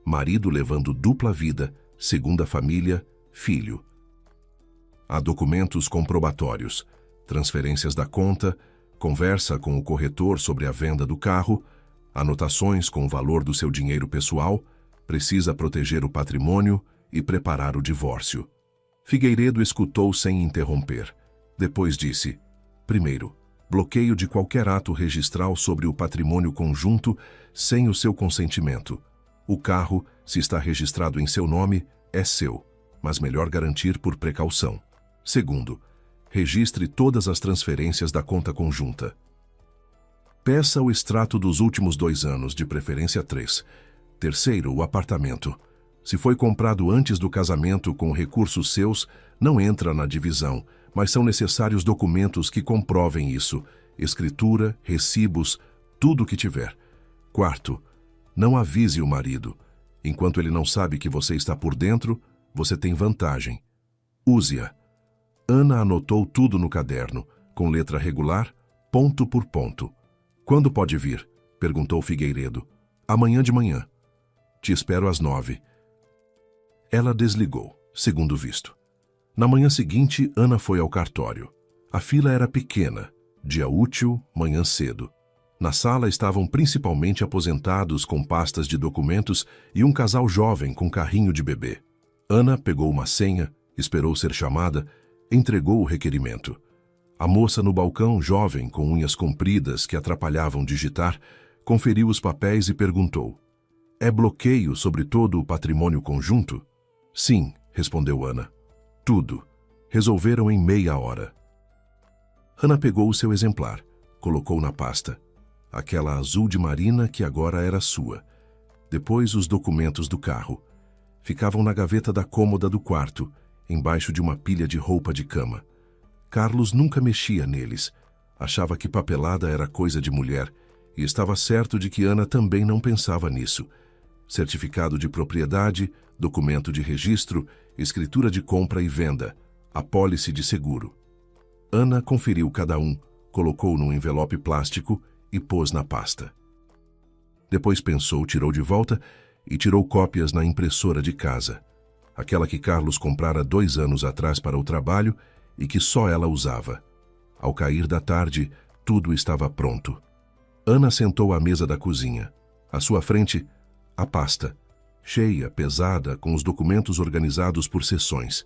Marido levando dupla vida, segunda família, filho. Há documentos comprobatórios, transferências da conta, conversa com o corretor sobre a venda do carro, anotações com o valor do seu dinheiro pessoal, precisa proteger o patrimônio e preparar o divórcio. Figueiredo escutou sem interromper. Depois disse: primeiro, bloqueio de qualquer ato registral sobre o patrimônio conjunto sem o seu consentimento. O carro, se está registrado em seu nome, é seu, mas melhor garantir por precaução. Segundo, registre todas as transferências da conta conjunta. Peça o extrato dos últimos 2 anos, de preferência 3. Terceiro, o apartamento. Se foi comprado antes do casamento com recursos seus, não entra na divisão, mas são necessários documentos que comprovem isso. Escritura, recibos, tudo o que tiver. Quarto, não avise o marido. Enquanto ele não sabe que você está por dentro, você tem vantagem. Use-a. Ana anotou tudo no caderno, com letra regular, ponto por ponto. Quando pode vir? Perguntou Figueiredo. Amanhã de manhã. Te espero às 9. Ela desligou, segundo visto. Na manhã seguinte, Ana foi ao cartório. A fila era pequena, dia útil, manhã cedo. Na sala estavam principalmente aposentados com pastas de documentos e um casal jovem com carrinho de bebê. Ana pegou uma senha, esperou ser chamada, entregou o requerimento. A moça no balcão, jovem, com unhas compridas que atrapalhavam digitar, conferiu os papéis e perguntou: "É bloqueio sobre todo o patrimônio conjunto?" "Sim", respondeu Ana. "Tudo. Resolveram em meia hora." Ana pegou o seu exemplar, colocou na pasta. Aquela azul de marina que agora era sua. Depois os documentos do carro. Ficavam na gaveta da cômoda do quarto, embaixo de uma pilha de roupa de cama. Carlos nunca mexia neles. Achava que papelada era coisa de mulher e estava certo de que Ana também não pensava nisso. Certificado de propriedade, documento de registro, escritura de compra e venda, apólice de seguro. Ana conferiu cada um, colocou num envelope plástico e pôs na pasta. Depois pensou, tirou de volta e tirou cópias na impressora de casa. Aquela que Carlos comprara 2 anos atrás para o trabalho e que só ela usava. Ao cair da tarde, tudo estava pronto. Ana sentou à mesa da cozinha. À sua frente, a pasta, cheia, pesada, com os documentos organizados por seções,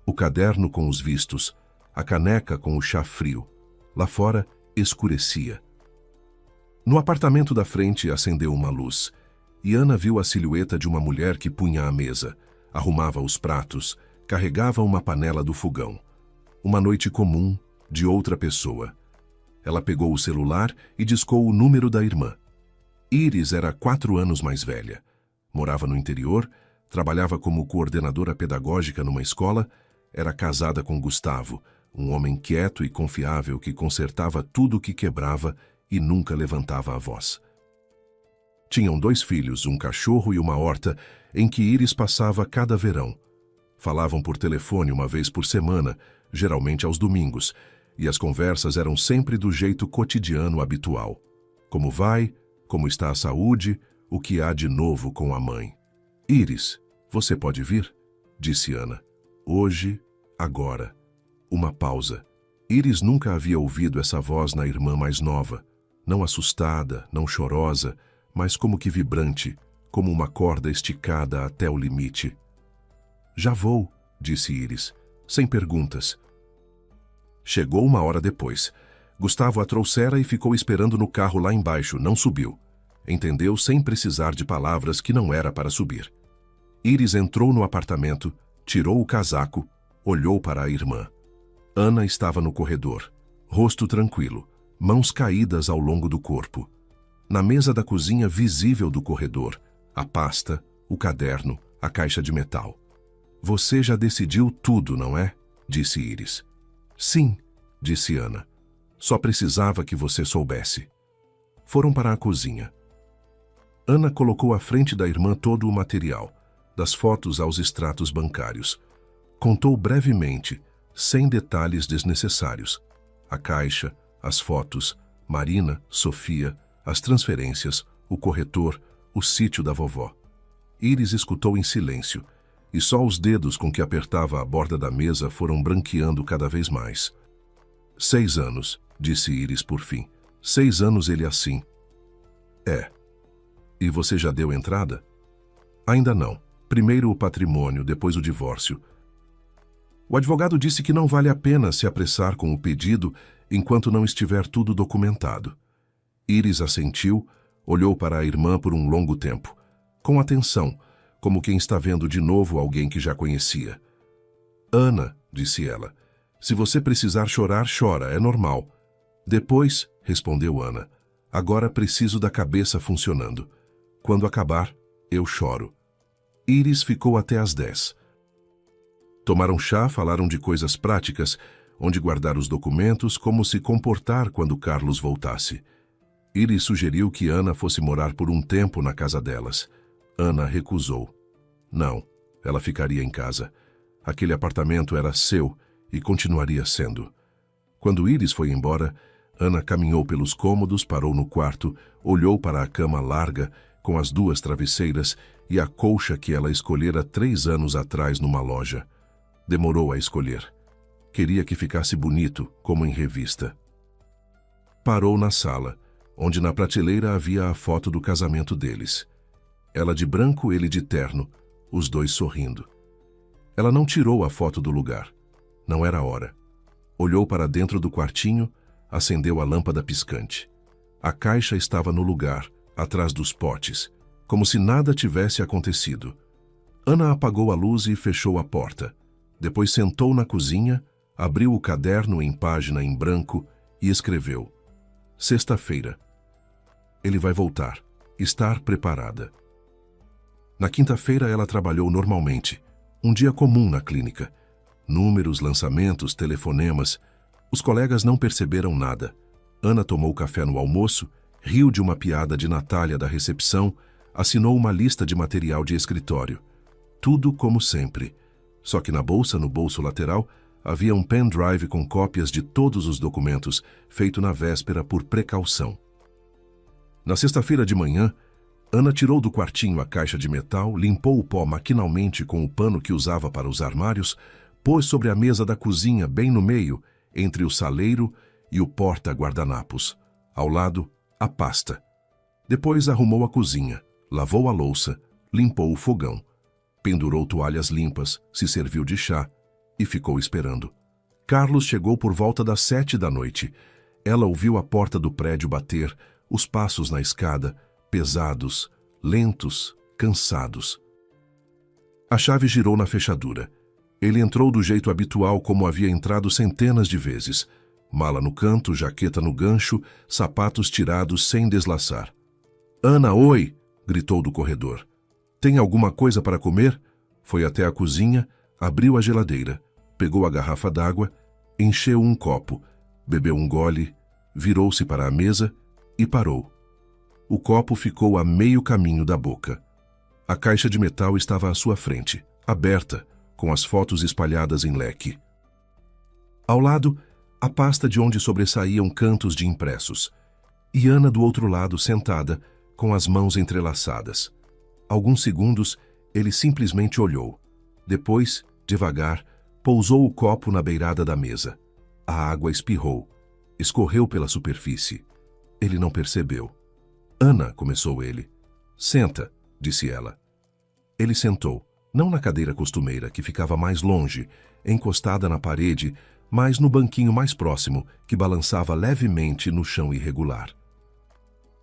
o caderno com os vistos, a caneca com o chá frio. Lá fora, escurecia. No apartamento da frente acendeu uma luz, e Ana viu a silhueta de uma mulher que punha a mesa, arrumava os pratos, carregava uma panela do fogão. Uma noite comum, de outra pessoa. Ela pegou o celular e discou o número da irmã. Iris era 4 anos mais velha. Morava no interior, trabalhava como coordenadora pedagógica numa escola, era casada com Gustavo, um homem quieto e confiável que consertava tudo o que quebrava e nunca levantava a voz. Tinham 2 filhos, um cachorro e uma horta, em que Iris passava cada verão. Falavam por telefone uma vez por semana, geralmente aos domingos, e as conversas eram sempre do jeito cotidiano habitual. Como vai? Como está a saúde? O que há de novo com a mãe? "Iris, você pode vir?" disse Ana. "Hoje, agora." Uma pausa. Iris nunca havia ouvido essa voz na irmã mais nova. Não assustada, não chorosa, mas como que vibrante, como uma corda esticada até o limite. "Já vou", disse Iris, sem perguntas. Chegou 1 hora depois. Gustavo a trouxera e ficou esperando no carro lá embaixo, não subiu. Entendeu sem precisar de palavras que não era para subir. Iris entrou no apartamento, tirou o casaco, olhou para a irmã. Ana estava no corredor, rosto tranquilo, mãos caídas ao longo do corpo. Na mesa da cozinha visível do corredor, a pasta, o caderno, a caixa de metal. "Você já decidiu tudo, não é?" disse Iris. "Sim", disse Ana. "Só precisava que você soubesse." Foram para a cozinha. Ana colocou à frente da irmã todo o material, das fotos aos extratos bancários. Contou brevemente, sem detalhes desnecessários. A caixa, as fotos, Marina, Sofia, as transferências, o corretor, o sítio da vovó. Iris escutou em silêncio, e só os dedos com que apertava a borda da mesa foram branqueando cada vez mais. 6 anos, disse Iris por fim. 6 anos ele assim. "É. E você já deu entrada?" "Ainda não. Primeiro o patrimônio, depois o divórcio." O advogado disse que não vale a pena se apressar com o pedido enquanto não estiver tudo documentado. Iris assentiu, olhou para a irmã por um longo tempo, com atenção, como quem está vendo de novo alguém que já conhecia. "Ana", disse ela, "se você precisar chorar, chora, é normal." "Depois", respondeu Ana, "agora preciso da cabeça funcionando. Quando acabar, eu choro." Iris ficou até às 10. Tomaram chá, falaram de coisas práticas, onde guardar os documentos, como se comportar quando Carlos voltasse. Iris sugeriu que Ana fosse morar por um tempo na casa delas. Ana recusou. Não, ela ficaria em casa. Aquele apartamento era seu e continuaria sendo. Quando Iris foi embora, Ana caminhou pelos cômodos, parou no quarto, olhou para a cama larga, com as 2 travesseiras e a colcha que ela escolhera 3 anos atrás numa loja. Demorou a escolher. Queria que ficasse bonito, como em revista. Parou na sala, onde na prateleira havia a foto do casamento deles. Ela de branco, ele de terno, os 2 sorrindo. Ela não tirou a foto do lugar. Não era hora. Olhou para dentro do quartinho, acendeu a lâmpada piscante. A caixa estava no lugar, atrás dos potes, como se nada tivesse acontecido. Ana apagou a luz e fechou a porta. Depois sentou na cozinha, abriu o caderno em página em branco e escreveu: Sexta-feira. Ele vai voltar. Estar preparada. Na quinta-feira ela trabalhou normalmente. Um dia comum na clínica. Números, lançamentos, telefonemas. Os colegas não perceberam nada. Ana tomou café no almoço, riu de uma piada de Natália da recepção, assinou uma lista de material de escritório. Tudo como sempre. Só que na bolsa, no bolso lateral, havia um pendrive com cópias de todos os documentos, feito na véspera por precaução. Na sexta-feira de manhã, Ana tirou do quartinho a caixa de metal, limpou o pó maquinalmente com o pano que usava para os armários, pôs sobre a mesa da cozinha, bem no meio, entre o saleiro e o porta-guardanapos. Ao lado, a pasta. Depois arrumou a cozinha, lavou a louça, limpou o fogão, pendurou toalhas limpas, se serviu de chá e ficou esperando. Carlos chegou por volta das 7 da noite. Ela ouviu a porta do prédio bater, os passos na escada, pesados, lentos, cansados. A chave girou na fechadura. Ele entrou do jeito habitual como havia entrado centenas de vezes. Mala no canto, jaqueta no gancho, sapatos tirados sem deslaçar. "Ana, oi!" gritou do corredor. "Tem alguma coisa para comer?" Foi até a cozinha, abriu a geladeira, pegou a garrafa d'água, encheu um copo, bebeu um gole, virou-se para a mesa e parou. O copo ficou a meio caminho da boca. A caixa de metal estava à sua frente, aberta, com as fotos espalhadas em leque. Ao lado, a pasta de onde sobressaíam cantos de impressos. E Ana do outro lado, sentada, com as mãos entrelaçadas. Alguns segundos, ele simplesmente olhou. Depois, devagar, pousou o copo na beirada da mesa. A água espirrou, escorreu pela superfície. Ele não percebeu. "Ana", começou ele. "Senta", disse ela. Ele sentou, não na cadeira costumeira, que ficava mais longe, encostada na parede, mas no banquinho mais próximo, que balançava levemente no chão irregular.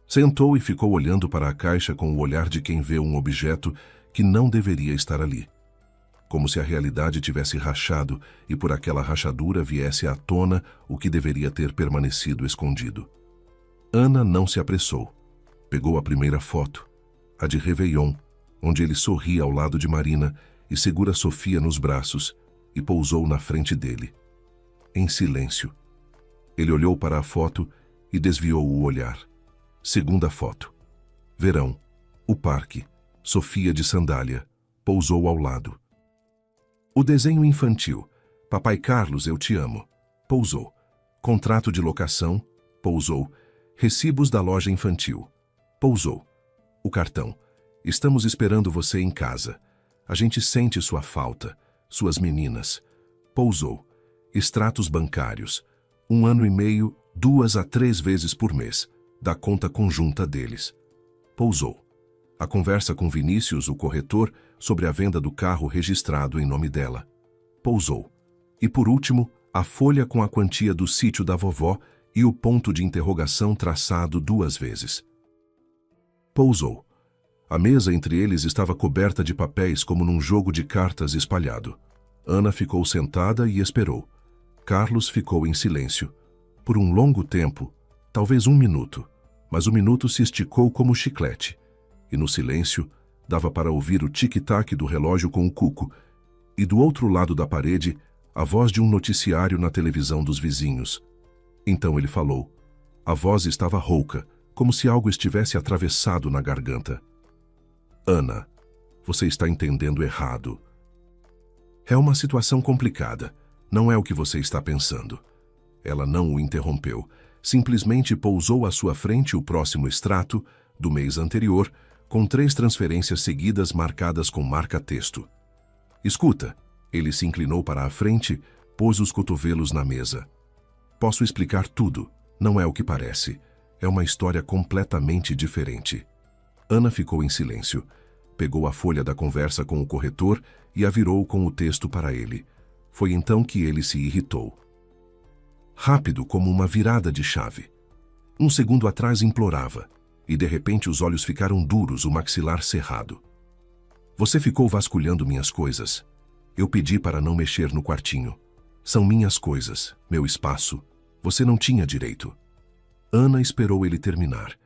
Sentou e ficou olhando para a caixa com o olhar de quem vê um objeto que não deveria estar ali. Como se a realidade tivesse rachado e por aquela rachadura viesse à tona o que deveria ter permanecido escondido. Ana não se apressou. Pegou a primeira foto, a de Réveillon, onde ele sorri ao lado de Marina e segura Sofia nos braços, e pousou na frente dele. Em silêncio. Ele olhou para a foto e desviou o olhar. Segunda foto. Verão. O parque. Sofia de sandália. Pousou ao lado. O desenho infantil. Papai Carlos, eu te amo. Pousou. Contrato de locação. Pousou. Recibos da loja infantil. Pousou. O cartão. Estamos esperando você em casa. A gente sente sua falta. Suas meninas. Pousou. Extratos bancários. 1 ano e meio, 2 a 3 vezes por mês. Da conta conjunta deles. Pousou. A conversa com Vinícius, o corretor, sobre a venda do carro registrado em nome dela. Pousou. E por último, a folha com a quantia do sítio da vovó e o ponto de interrogação traçado 2 vezes. Pousou. A mesa entre eles estava coberta de papéis como num jogo de cartas espalhado. Ana ficou sentada e esperou. Carlos ficou em silêncio. Por um longo tempo, talvez 1 minuto, mas o minuto se esticou como chiclete. E no silêncio, dava para ouvir o tic-tac do relógio com o cuco, e do outro lado da parede, a voz de um noticiário na televisão dos vizinhos. Então ele falou. A voz estava rouca, como se algo estivesse atravessado na garganta. "Ana, você está entendendo errado. É uma situação complicada. Não é o que você está pensando." Ela não o interrompeu. Simplesmente pousou à sua frente o próximo extrato, do mês anterior, com 3 transferências seguidas marcadas com marca-texto. Escuta, ele se inclinou para a frente, pôs os cotovelos na mesa. Posso explicar tudo, não é o que parece. É uma história completamente diferente. Ana ficou em silêncio. Pegou a folha da conversa com o corretor e a virou com o texto para ele. Foi então que ele se irritou. Rápido como uma virada de chave. Um segundo atrás implorava, e de repente os olhos ficaram duros, o maxilar cerrado. Você ficou vasculhando minhas coisas. Eu pedi para não mexer no quartinho. São minhas coisas, meu espaço. Você não tinha direito. Ana esperou ele terminar.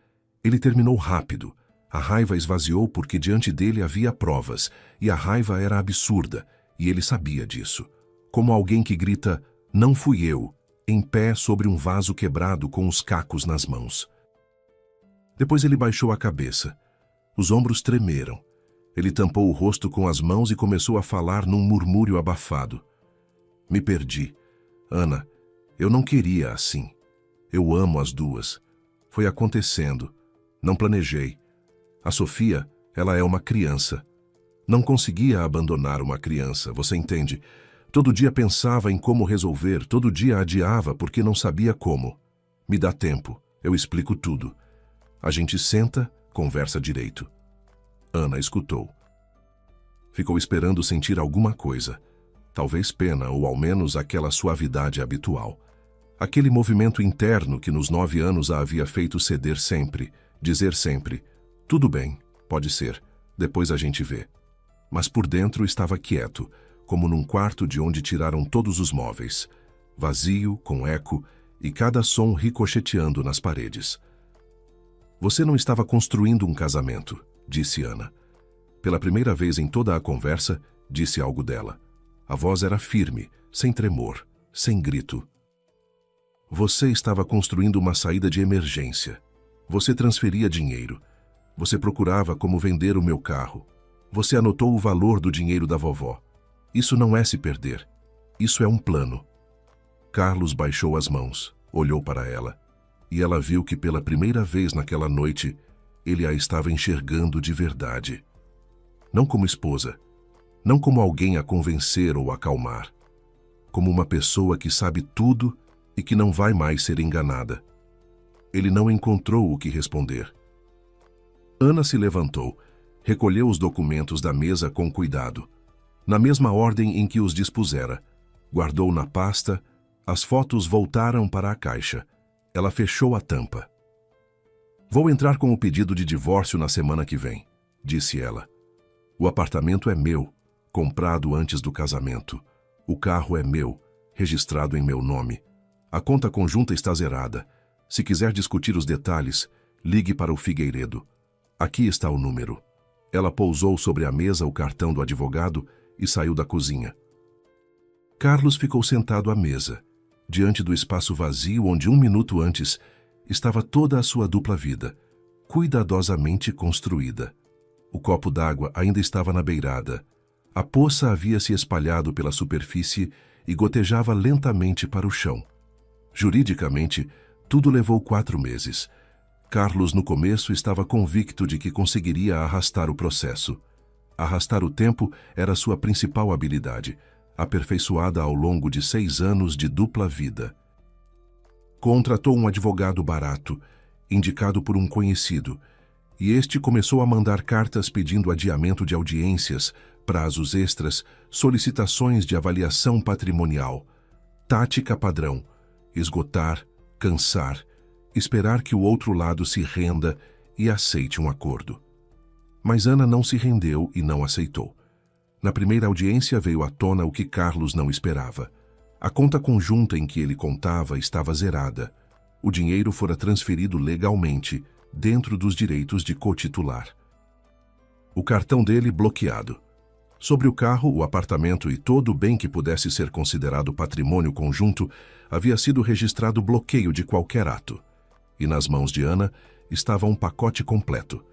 Ele terminou rápido. A raiva esvaziou porque diante dele havia provas, e a raiva era absurda, e ele sabia disso. Como alguém que grita, não fui eu, em pé sobre um vaso quebrado com os cacos nas mãos. Depois ele baixou a cabeça. Os ombros tremeram. Ele tampou o rosto com as mãos e começou a falar num murmúrio abafado. Me perdi. Ana, eu não queria assim. Eu amo as duas. Foi acontecendo. Não planejei. A Sofia, ela é uma criança. Não conseguia abandonar uma criança, você entende? Todo dia pensava em como resolver, todo dia adiava porque não sabia como. Me dá tempo, eu explico tudo. A gente senta, conversa direito. Ana escutou. Ficou esperando sentir alguma coisa. Talvez pena ou ao menos aquela suavidade habitual. Aquele movimento interno que nos 9 anos a havia feito ceder sempre, dizer sempre, tudo bem, pode ser, depois a gente vê. Mas por dentro estava quieto, como num quarto de onde tiraram todos os móveis, vazio, com eco e cada som ricocheteando nas paredes. Você não estava construindo um casamento, disse Ana. Pela primeira vez em toda a conversa, disse algo dela. A voz era firme, sem tremor, sem grito. Você estava construindo uma saída de emergência. Você transferia dinheiro. Você procurava como vender o meu carro. Você anotou o valor do dinheiro da vovó. Isso não é se perder. Isso é um plano. Carlos baixou as mãos, olhou para ela, e ela viu que pela primeira vez naquela noite, ele a estava enxergando de verdade. Não como esposa, não como alguém a convencer ou acalmar, como uma pessoa que sabe tudo e que não vai mais ser enganada. Ele não encontrou o que responder. Ana se levantou, recolheu os documentos da mesa com cuidado, na mesma ordem em que os dispusera. Guardou na pasta, as fotos voltaram para a caixa. Ela fechou a tampa. Vou entrar com o pedido de divórcio na semana que vem, disse ela. O apartamento é meu, comprado antes do casamento. O carro é meu, registrado em meu nome. A conta conjunta está zerada. Se quiser discutir os detalhes, ligue para o Figueiredo. Aqui está o número. Ela pousou sobre a mesa o cartão do advogado e saiu da cozinha. Carlos ficou sentado à mesa, diante do espaço vazio onde 1 minuto antes estava toda a sua dupla vida, cuidadosamente construída. O copo d'água ainda estava na beirada. A poça havia se espalhado pela superfície e gotejava lentamente para o chão. Juridicamente, tudo levou 4 meses. Carlos, no começo, estava convicto de que conseguiria arrastar o processo. Arrastar o tempo era sua principal habilidade, aperfeiçoada ao longo de 6 anos de dupla vida. Contratou um advogado barato, indicado por um conhecido, e este começou a mandar cartas pedindo adiamento de audiências, prazos extras, solicitações de avaliação patrimonial. Tática padrão: esgotar, cansar, esperar que o outro lado se renda e aceite um acordo. Mas Ana não se rendeu e não aceitou. Na primeira audiência veio à tona o que Carlos não esperava. A conta conjunta em que ele contava estava zerada. O dinheiro fora transferido legalmente, dentro dos direitos de cotitular. O cartão dele bloqueado. Sobre o carro, o apartamento e todo o bem que pudesse ser considerado patrimônio conjunto havia sido registrado bloqueio de qualquer ato. E nas mãos de Ana estava um pacote completo.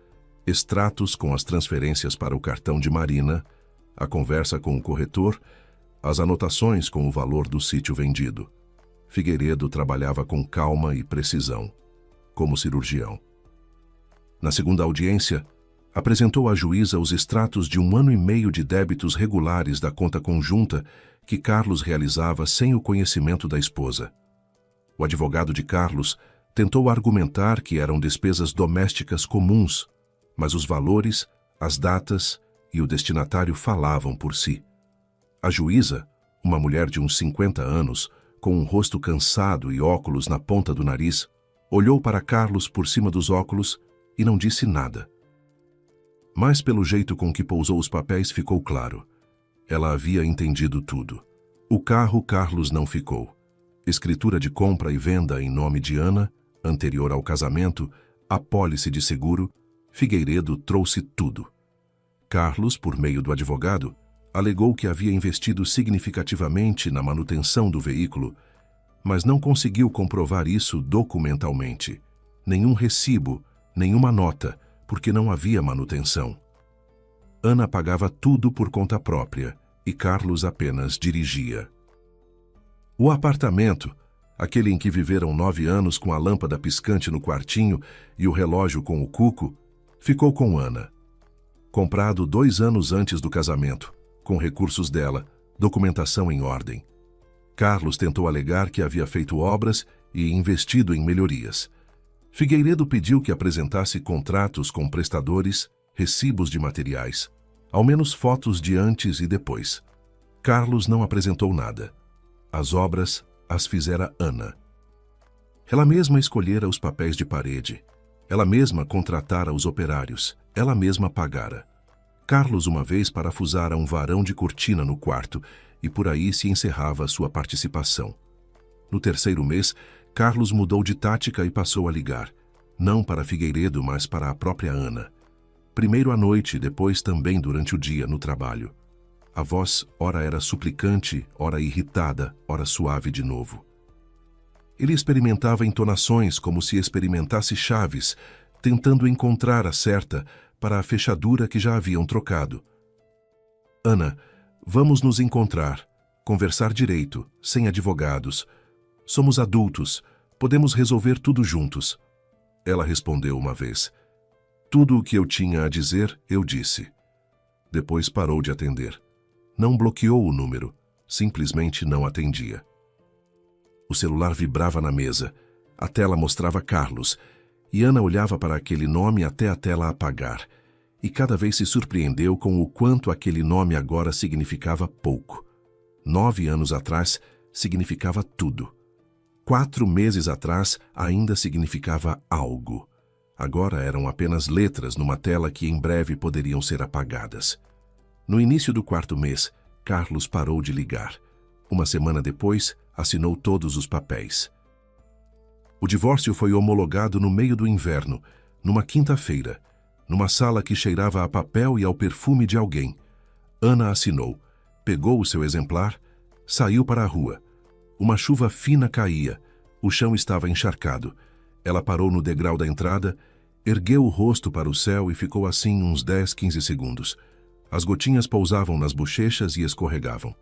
Extratos com as transferências para o cartão de Marina, a conversa com o corretor, as anotações com o valor do sítio vendido. Figueiredo trabalhava com calma e precisão, como cirurgião. Na segunda audiência, Apresentou à juíza os extratos de 1 ano e meio de débitos regulares da conta conjunta que Carlos realizava sem o conhecimento da esposa. O advogado de Carlos tentou argumentar que eram despesas domésticas comuns, mas os valores, as datas e o destinatário falavam por si. A juíza, uma mulher de uns 50 anos, com um rosto cansado e óculos na ponta do nariz, olhou para Carlos por cima dos óculos e não disse nada. Mas pelo jeito com que pousou os papéis ficou claro. Ela havia entendido tudo. O carro Carlos não ficou. Escritura de compra e venda em nome de Ana, anterior ao casamento, apólice de seguro, Figueiredo trouxe tudo. Carlos, por meio do advogado, alegou que havia investido significativamente na manutenção do veículo, mas não conseguiu comprovar isso documentalmente. Nenhum recibo, nenhuma nota, porque não havia manutenção. Ana pagava tudo por conta própria e Carlos apenas dirigia. O apartamento, aquele em que viveram 9 anos com a lâmpada piscante no quartinho e o relógio com o cuco, ficou com Ana. Comprado 2 anos antes do casamento, com recursos dela, documentação em ordem. Carlos tentou alegar que havia feito obras e investido em melhorias. Figueiredo pediu que apresentasse contratos com prestadores, recibos de materiais, ao menos fotos de antes e depois. Carlos não apresentou nada. As obras as fizera Ana. Ela mesma escolhera os papéis de parede. Ela mesma contratara os operários. Ela mesma pagara. Carlos uma vez parafusara um varão de cortina no quarto e por aí se encerrava sua participação. No 3º mês, Carlos mudou de tática e passou a ligar, não para Figueiredo, mas para a própria Ana. Primeiro à noite, depois também durante o dia no trabalho. A voz ora era suplicante, ora irritada, ora suave de novo. Ele experimentava entonações como se experimentasse chaves, tentando encontrar a certa para a fechadura que já haviam trocado. Ana, vamos nos encontrar, conversar direito, sem advogados. Somos adultos, podemos resolver tudo juntos. Ela respondeu uma vez. Tudo o que eu tinha a dizer, eu disse. Depois parou de atender. Não bloqueou o número, simplesmente não atendia. O celular vibrava na mesa. A tela mostrava Carlos, e Ana olhava para aquele nome até a tela apagar, e cada vez se surpreendeu com o quanto aquele nome agora significava pouco. 9 anos atrás, significava tudo. 4 meses atrás, ainda significava algo. Agora eram apenas letras numa tela que em breve poderiam ser apagadas. No início do 4º mês, Carlos parou de ligar. Uma semana depois, assinou todos os papéis. O divórcio foi homologado no meio do inverno, numa quinta-feira, numa sala que cheirava a papel e ao perfume de alguém. Ana assinou, pegou o seu exemplar, saiu para a rua. Uma chuva fina caía, o chão estava encharcado. Ela parou no degrau da entrada, ergueu o rosto para o céu e ficou assim uns 10, 15 segundos. As gotinhas pousavam nas bochechas e escorregavam.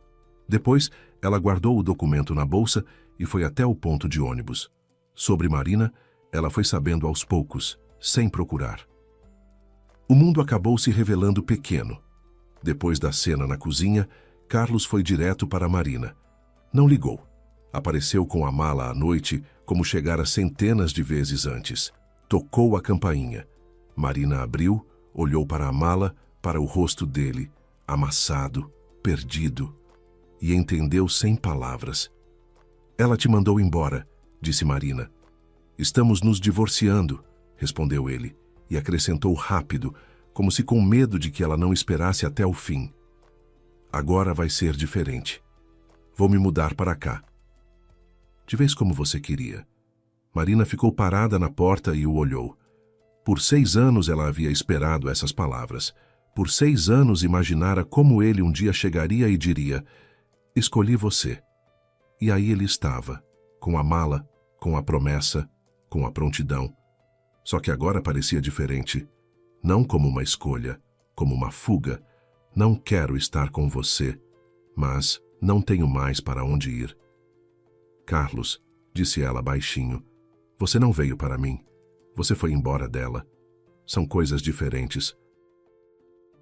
Depois, ela guardou o documento na bolsa e foi até o ponto de ônibus. Sobre Marina, ela foi sabendo aos poucos, sem procurar. O mundo acabou se revelando pequeno. Depois da cena na cozinha, Carlos foi direto para Marina. Não ligou. Apareceu com a mala à noite, como chegara centenas de vezes antes. Tocou a campainha. Marina abriu, olhou para a mala, para o rosto dele, amassado, perdido, e entendeu sem palavras. Ela te mandou embora, disse Marina. Estamos nos divorciando, respondeu ele, e acrescentou rápido, como se com medo de que ela não esperasse até o fim. Agora vai ser diferente. Vou me mudar para cá. De vez como você queria. Marina ficou parada na porta e o olhou. Por 6 anos ela havia esperado essas palavras. Por 6 anos imaginara como ele um dia chegaria e diria: escolhi você. E aí ele estava, com a mala, com a promessa, com a prontidão. Só que agora parecia diferente. Não como uma escolha, como uma fuga. Não quero estar com você, mas não tenho mais para onde ir. Carlos, disse ela baixinho, você não veio para mim. Você foi embora dela. São coisas diferentes.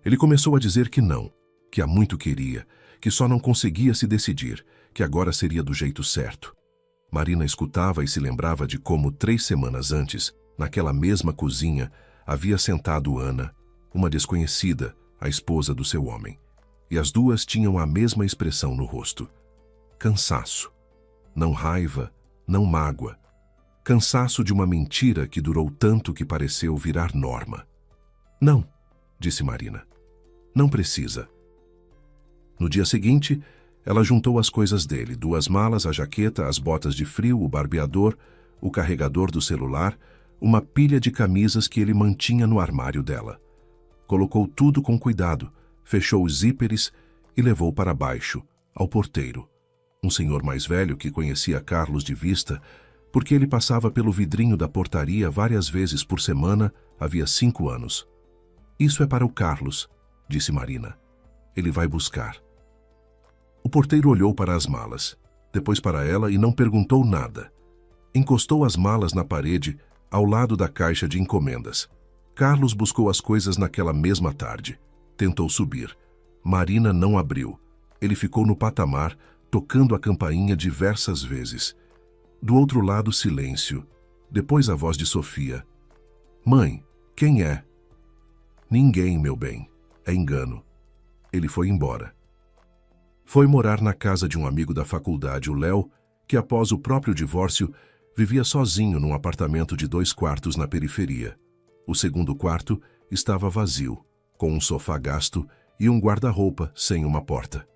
Ele começou a dizer que não, que a muito queria, que só não conseguia se decidir, que agora seria do jeito certo. Marina escutava e se lembrava de como 3 semanas antes, naquela mesma cozinha, havia sentado Ana, uma desconhecida, a esposa do seu homem. E as duas tinham a mesma expressão no rosto. Cansaço. Não raiva, não mágoa. Cansaço de uma mentira que durou tanto que pareceu virar norma. Não, disse Marina. Não precisa. No dia seguinte, ela juntou as coisas dele, 2 malas, a jaqueta, as botas de frio, o barbeador, o carregador do celular, uma pilha de camisas que ele mantinha no armário dela. Colocou tudo com cuidado, fechou os zíperes e levou para baixo, ao porteiro. Um senhor mais velho que conhecia Carlos de vista, porque ele passava pelo vidrinho da portaria várias vezes por semana, havia 5 anos. Isso é para o Carlos, disse Marina. Ele vai buscar. O porteiro olhou para as malas, depois para ela e não perguntou nada. Encostou as malas na parede, ao lado da caixa de encomendas. Carlos buscou as coisas naquela mesma tarde. Tentou subir. Marina não abriu. Ele ficou no patamar, tocando a campainha diversas vezes. Do outro lado, silêncio. Depois a voz de Sofia. Mãe, quem é? Ninguém, meu bem. É engano. Ele foi embora. Foi morar na casa de um amigo da faculdade, o Léo, que após o próprio divórcio, vivia sozinho num apartamento de 2 quartos na periferia. O segundo quarto estava vazio, com um sofá gasto e um guarda-roupa sem uma porta.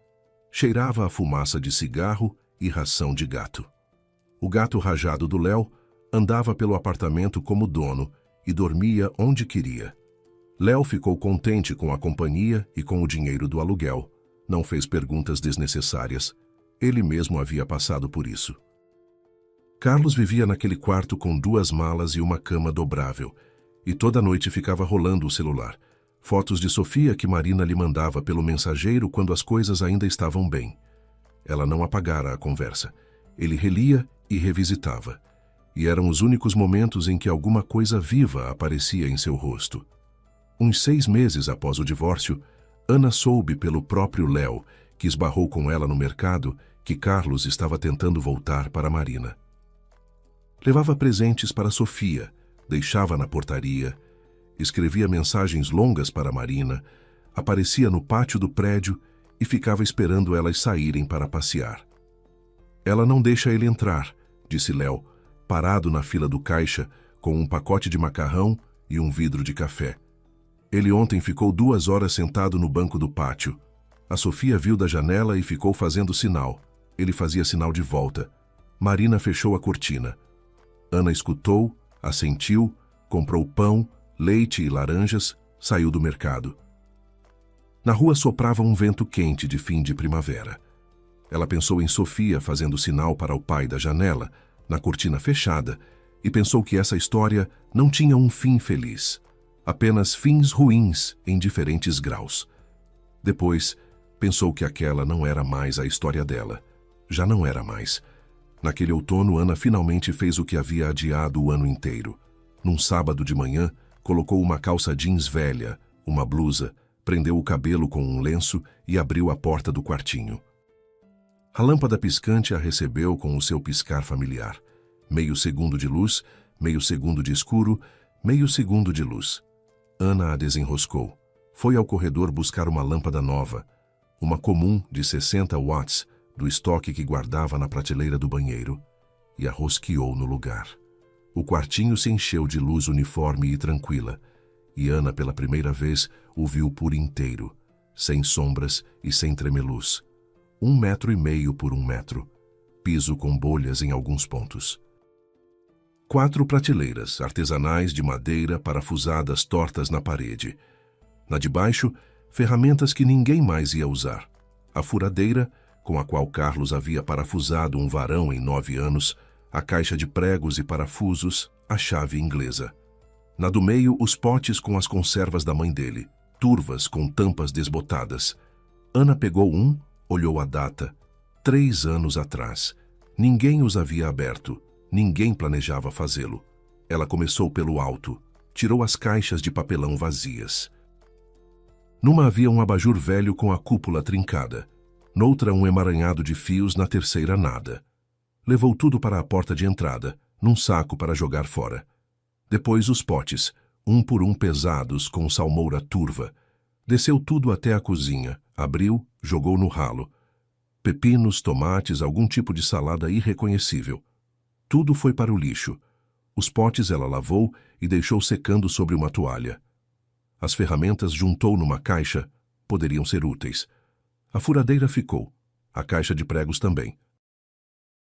Cheirava a fumaça de cigarro e ração de gato. O gato rajado do Léo andava pelo apartamento como dono e dormia onde queria. Léo ficou contente com a companhia e com o dinheiro do aluguel. Não fez perguntas desnecessárias. Ele mesmo havia passado por isso. Carlos vivia naquele quarto com 2 malas e uma cama dobrável, e toda noite ficava rolando o celular. Fotos de Sofia que Marina lhe mandava pelo mensageiro quando as coisas ainda estavam bem. Ela não apagara a conversa. Ele relia e revisitava. E eram os únicos momentos em que alguma coisa viva aparecia em seu rosto. Uns 6 meses após o divórcio, Ana soube pelo próprio Léo, que esbarrou com ela no mercado, que Carlos estava tentando voltar para Marina. Levava presentes para Sofia, deixava na portaria, escrevia mensagens longas para Marina, aparecia no pátio do prédio e ficava esperando elas saírem para passear. Ela não deixa ele entrar, disse Léo, parado na fila do caixa com um pacote de macarrão e um vidro de café. Ele ontem ficou 2 horas sentado no banco do pátio. A Sofia viu da janela e ficou fazendo sinal. Ele fazia sinal de volta. Marina fechou a cortina. Ana escutou, assentiu, comprou pão, leite e laranjas, saiu do mercado. Na rua soprava um vento quente de fim de primavera. Ela pensou em Sofia fazendo sinal para o pai da janela, na cortina fechada, e pensou que essa história não tinha um fim feliz. Apenas fins ruins em diferentes graus. Depois, pensou que aquela não era mais a história dela. Já não era mais. Naquele outono, Ana finalmente fez o que havia adiado o ano inteiro. Num sábado de manhã, colocou uma calça jeans velha, uma blusa, prendeu o cabelo com um lenço e abriu a porta do quartinho. A lâmpada piscante a recebeu com o seu piscar familiar. Meio segundo de luz, meio segundo de escuro, meio segundo de luz. Ana a desenroscou. Foi ao corredor buscar uma lâmpada nova, uma comum de 60 watts, do estoque que guardava na prateleira do banheiro, e a rosqueou no lugar. O quartinho se encheu de luz uniforme e tranquila, e Ana, pela primeira vez, o viu por inteiro, sem sombras e sem tremeluz. 1,5 metros por 1 metro, piso com bolhas em alguns pontos. 4 prateleiras artesanais de madeira parafusadas tortas na parede. Na de baixo, ferramentas que ninguém mais ia usar. A furadeira, com a qual Carlos havia parafusado um varão em 9 anos, a caixa de pregos e parafusos, a chave inglesa. Na do meio, os potes com as conservas da mãe dele, turvas com tampas desbotadas. Ana pegou um, olhou a data. 3 anos atrás. Ninguém os havia aberto. Ninguém planejava fazê-lo. Ela começou pelo alto. Tirou as caixas de papelão vazias. Numa havia um abajur velho com a cúpula trincada. Noutra um emaranhado de fios, na terceira nada. Levou tudo para a porta de entrada, num saco para jogar fora. Depois os potes, um por um pesados, com salmoura turva. Desceu tudo até a cozinha, abriu, jogou no ralo. Pepinos, tomates, algum tipo de salada irreconhecível. Tudo foi para o lixo. Os potes ela lavou e deixou secando sobre uma toalha. As ferramentas juntou numa caixa, poderiam ser úteis. A furadeira ficou, a caixa de pregos também.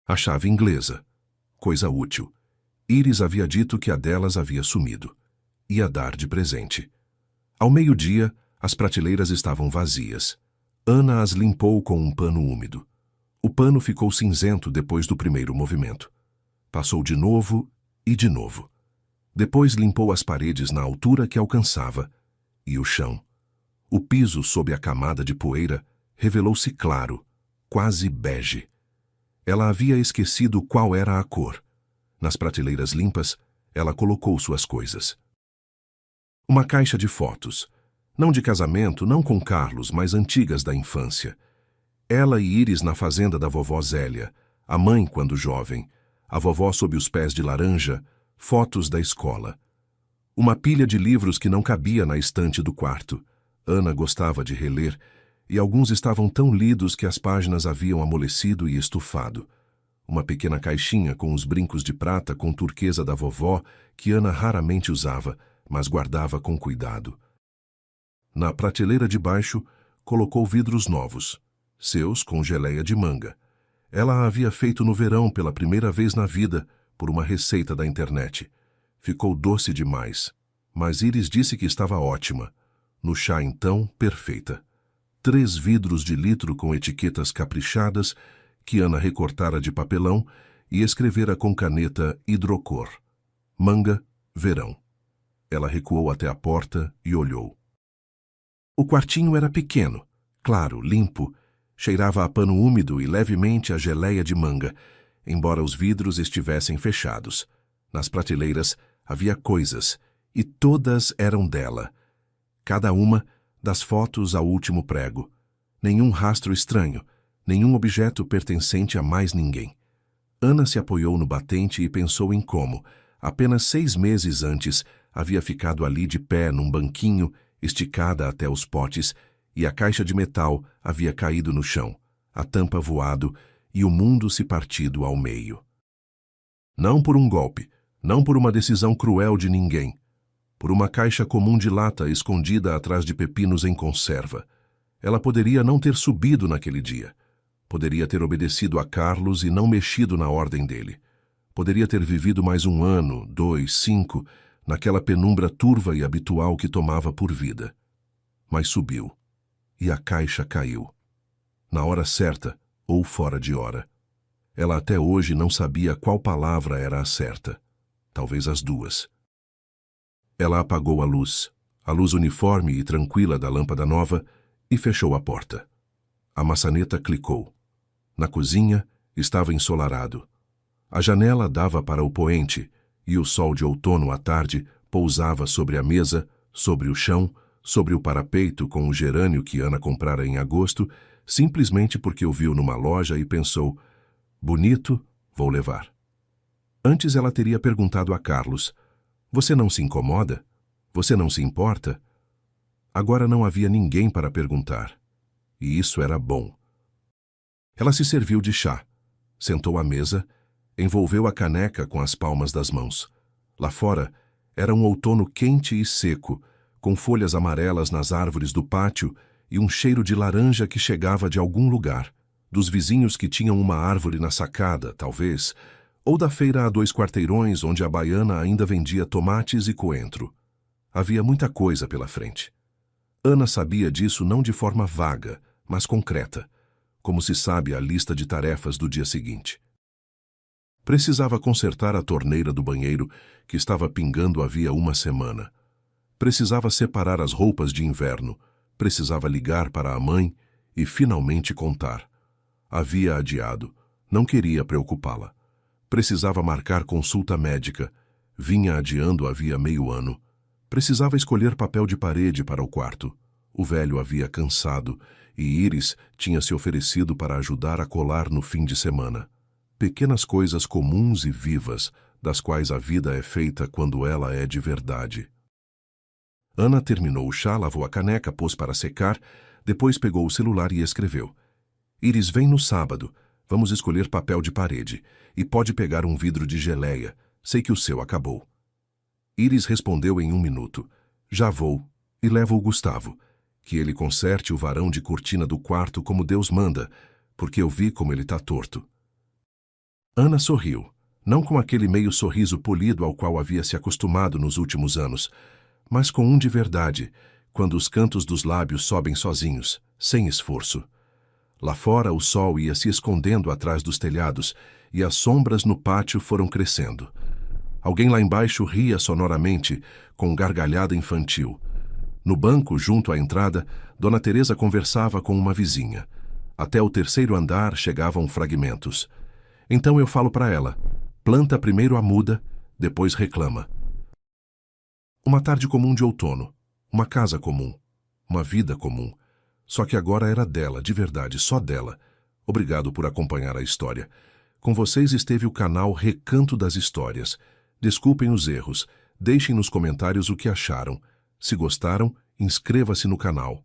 A chave inglesa, coisa útil. Iris havia dito que a delas havia sumido. Ia dar de presente. Ao meio-dia, as prateleiras estavam vazias. Ana as limpou com um pano úmido. O pano ficou cinzento depois do primeiro movimento. Passou de novo e de novo. Depois limpou as paredes na altura que alcançava. E o chão. O piso, sob a camada de poeira, revelou-se claro, quase bege. Ela havia esquecido qual era a cor. Nas prateleiras limpas, ela colocou suas coisas. Uma caixa de fotos. Não de casamento, não com Carlos, mas antigas da infância. Ela e Iris na fazenda da vovó Zélia, a mãe quando jovem, a vovó sob os pés de laranja, fotos da escola. Uma pilha de livros que não cabia na estante do quarto. Ana gostava de reler, e alguns estavam tão lidos que as páginas haviam amolecido e estufado. Uma pequena caixinha com os brincos de prata com turquesa da vovó, que Ana raramente usava, mas guardava com cuidado. Na prateleira de baixo, colocou vidros novos, seus com geleia de manga. Ela a havia feito no verão pela primeira vez na vida, por uma receita da internet. Ficou doce demais, mas Iris disse que estava ótima. No chá, então, perfeita. 3 vidros de litro com etiquetas caprichadas, que Ana recortara de papelão e escrevera com caneta hidrocor. Manga, verão. Ela recuou até a porta e olhou. O quartinho era pequeno, claro, limpo, cheirava a pano úmido e levemente a geleia de manga, embora os vidros estivessem fechados. Nas prateleiras havia coisas, e todas eram dela. Cada uma, das fotos ao último prego. Nenhum rastro estranho, nenhum objeto pertencente a mais ninguém. Ana se apoiou no batente e pensou em como, apenas 6 meses antes, havia ficado ali de pé num banquinho, esticada até os potes, e a caixa de metal havia caído no chão, a tampa voado e o mundo se partido ao meio. Não por um golpe, não por uma decisão cruel de ninguém, por uma caixa comum de lata escondida atrás de pepinos em conserva. Ela poderia não ter subido naquele dia. Poderia ter obedecido a Carlos e não mexido na ordem dele. Poderia ter vivido mais 1 ano, 2, 5, naquela penumbra turva e habitual que tomava por vida. Mas subiu. E a caixa caiu. Na hora certa ou fora de hora. Ela até hoje não sabia qual palavra era a certa. Talvez as duas. Ela apagou a luz uniforme e tranquila da lâmpada nova, e fechou a porta. A maçaneta clicou. Na cozinha estava ensolarado. A janela dava para o poente, e o sol de outono à tarde pousava sobre a mesa, sobre o chão, sobre o parapeito com o gerânio que Ana comprara em agosto, simplesmente porque o viu numa loja e pensou, bonito, vou levar. Antes ela teria perguntado a Carlos, você não se incomoda? Você não se importa? Agora não havia ninguém para perguntar. E isso era bom. Ela se serviu de chá, sentou à mesa, envolveu a caneca com as palmas das mãos. Lá fora, era um outono quente e seco, com folhas amarelas nas árvores do pátio e um cheiro de laranja que chegava de algum lugar, dos vizinhos que tinham uma árvore na sacada, talvez, ou da feira a 2 quarteirões onde a baiana ainda vendia tomates e coentro. Havia muita coisa pela frente. Ana sabia disso não de forma vaga, mas concreta, como se sabe a lista de tarefas do dia seguinte. Precisava consertar a torneira do banheiro, que estava pingando havia 1 semana. Precisava separar as roupas de inverno, precisava ligar para a mãe e finalmente contar. Havia adiado, não queria preocupá-la. Precisava marcar consulta médica, vinha adiando havia meio ano. Precisava escolher papel de parede para o quarto. O velho havia cansado e Iris tinha se oferecido para ajudar a colar no fim de semana. Pequenas coisas comuns e vivas, das quais a vida é feita quando ela é de verdade. Ana terminou o chá, lavou a caneca, pôs para secar, depois pegou o celular e escreveu: Iris, vem no sábado. Vamos escolher papel de parede. E pode pegar um vidro de geleia. Sei que o seu acabou. Iris respondeu em 1 minuto. Já vou. E levo o Gustavo. Que ele conserte o varão de cortina do quarto como Deus manda, porque eu vi como ele tá torto. Ana sorriu, não com aquele meio sorriso polido ao qual havia se acostumado nos últimos anos, mas com um de verdade, quando os cantos dos lábios sobem sozinhos, sem esforço. Lá fora o sol ia se escondendo atrás dos telhados e as sombras no pátio foram crescendo. Alguém lá embaixo ria sonoramente, com gargalhada infantil. No banco, junto à entrada, Dona Teresa conversava com uma vizinha. Até o 3º andar chegavam fragmentos. Então eu falo para ela: planta primeiro a muda, depois reclama. Uma tarde comum de outono, uma casa comum, uma vida comum. Só que agora era dela, de verdade, só dela. Obrigado por acompanhar a história. Com vocês esteve o canal Recanto das Histórias. Desculpem os erros, deixem nos comentários o que acharam. Se gostaram, inscreva-se no canal.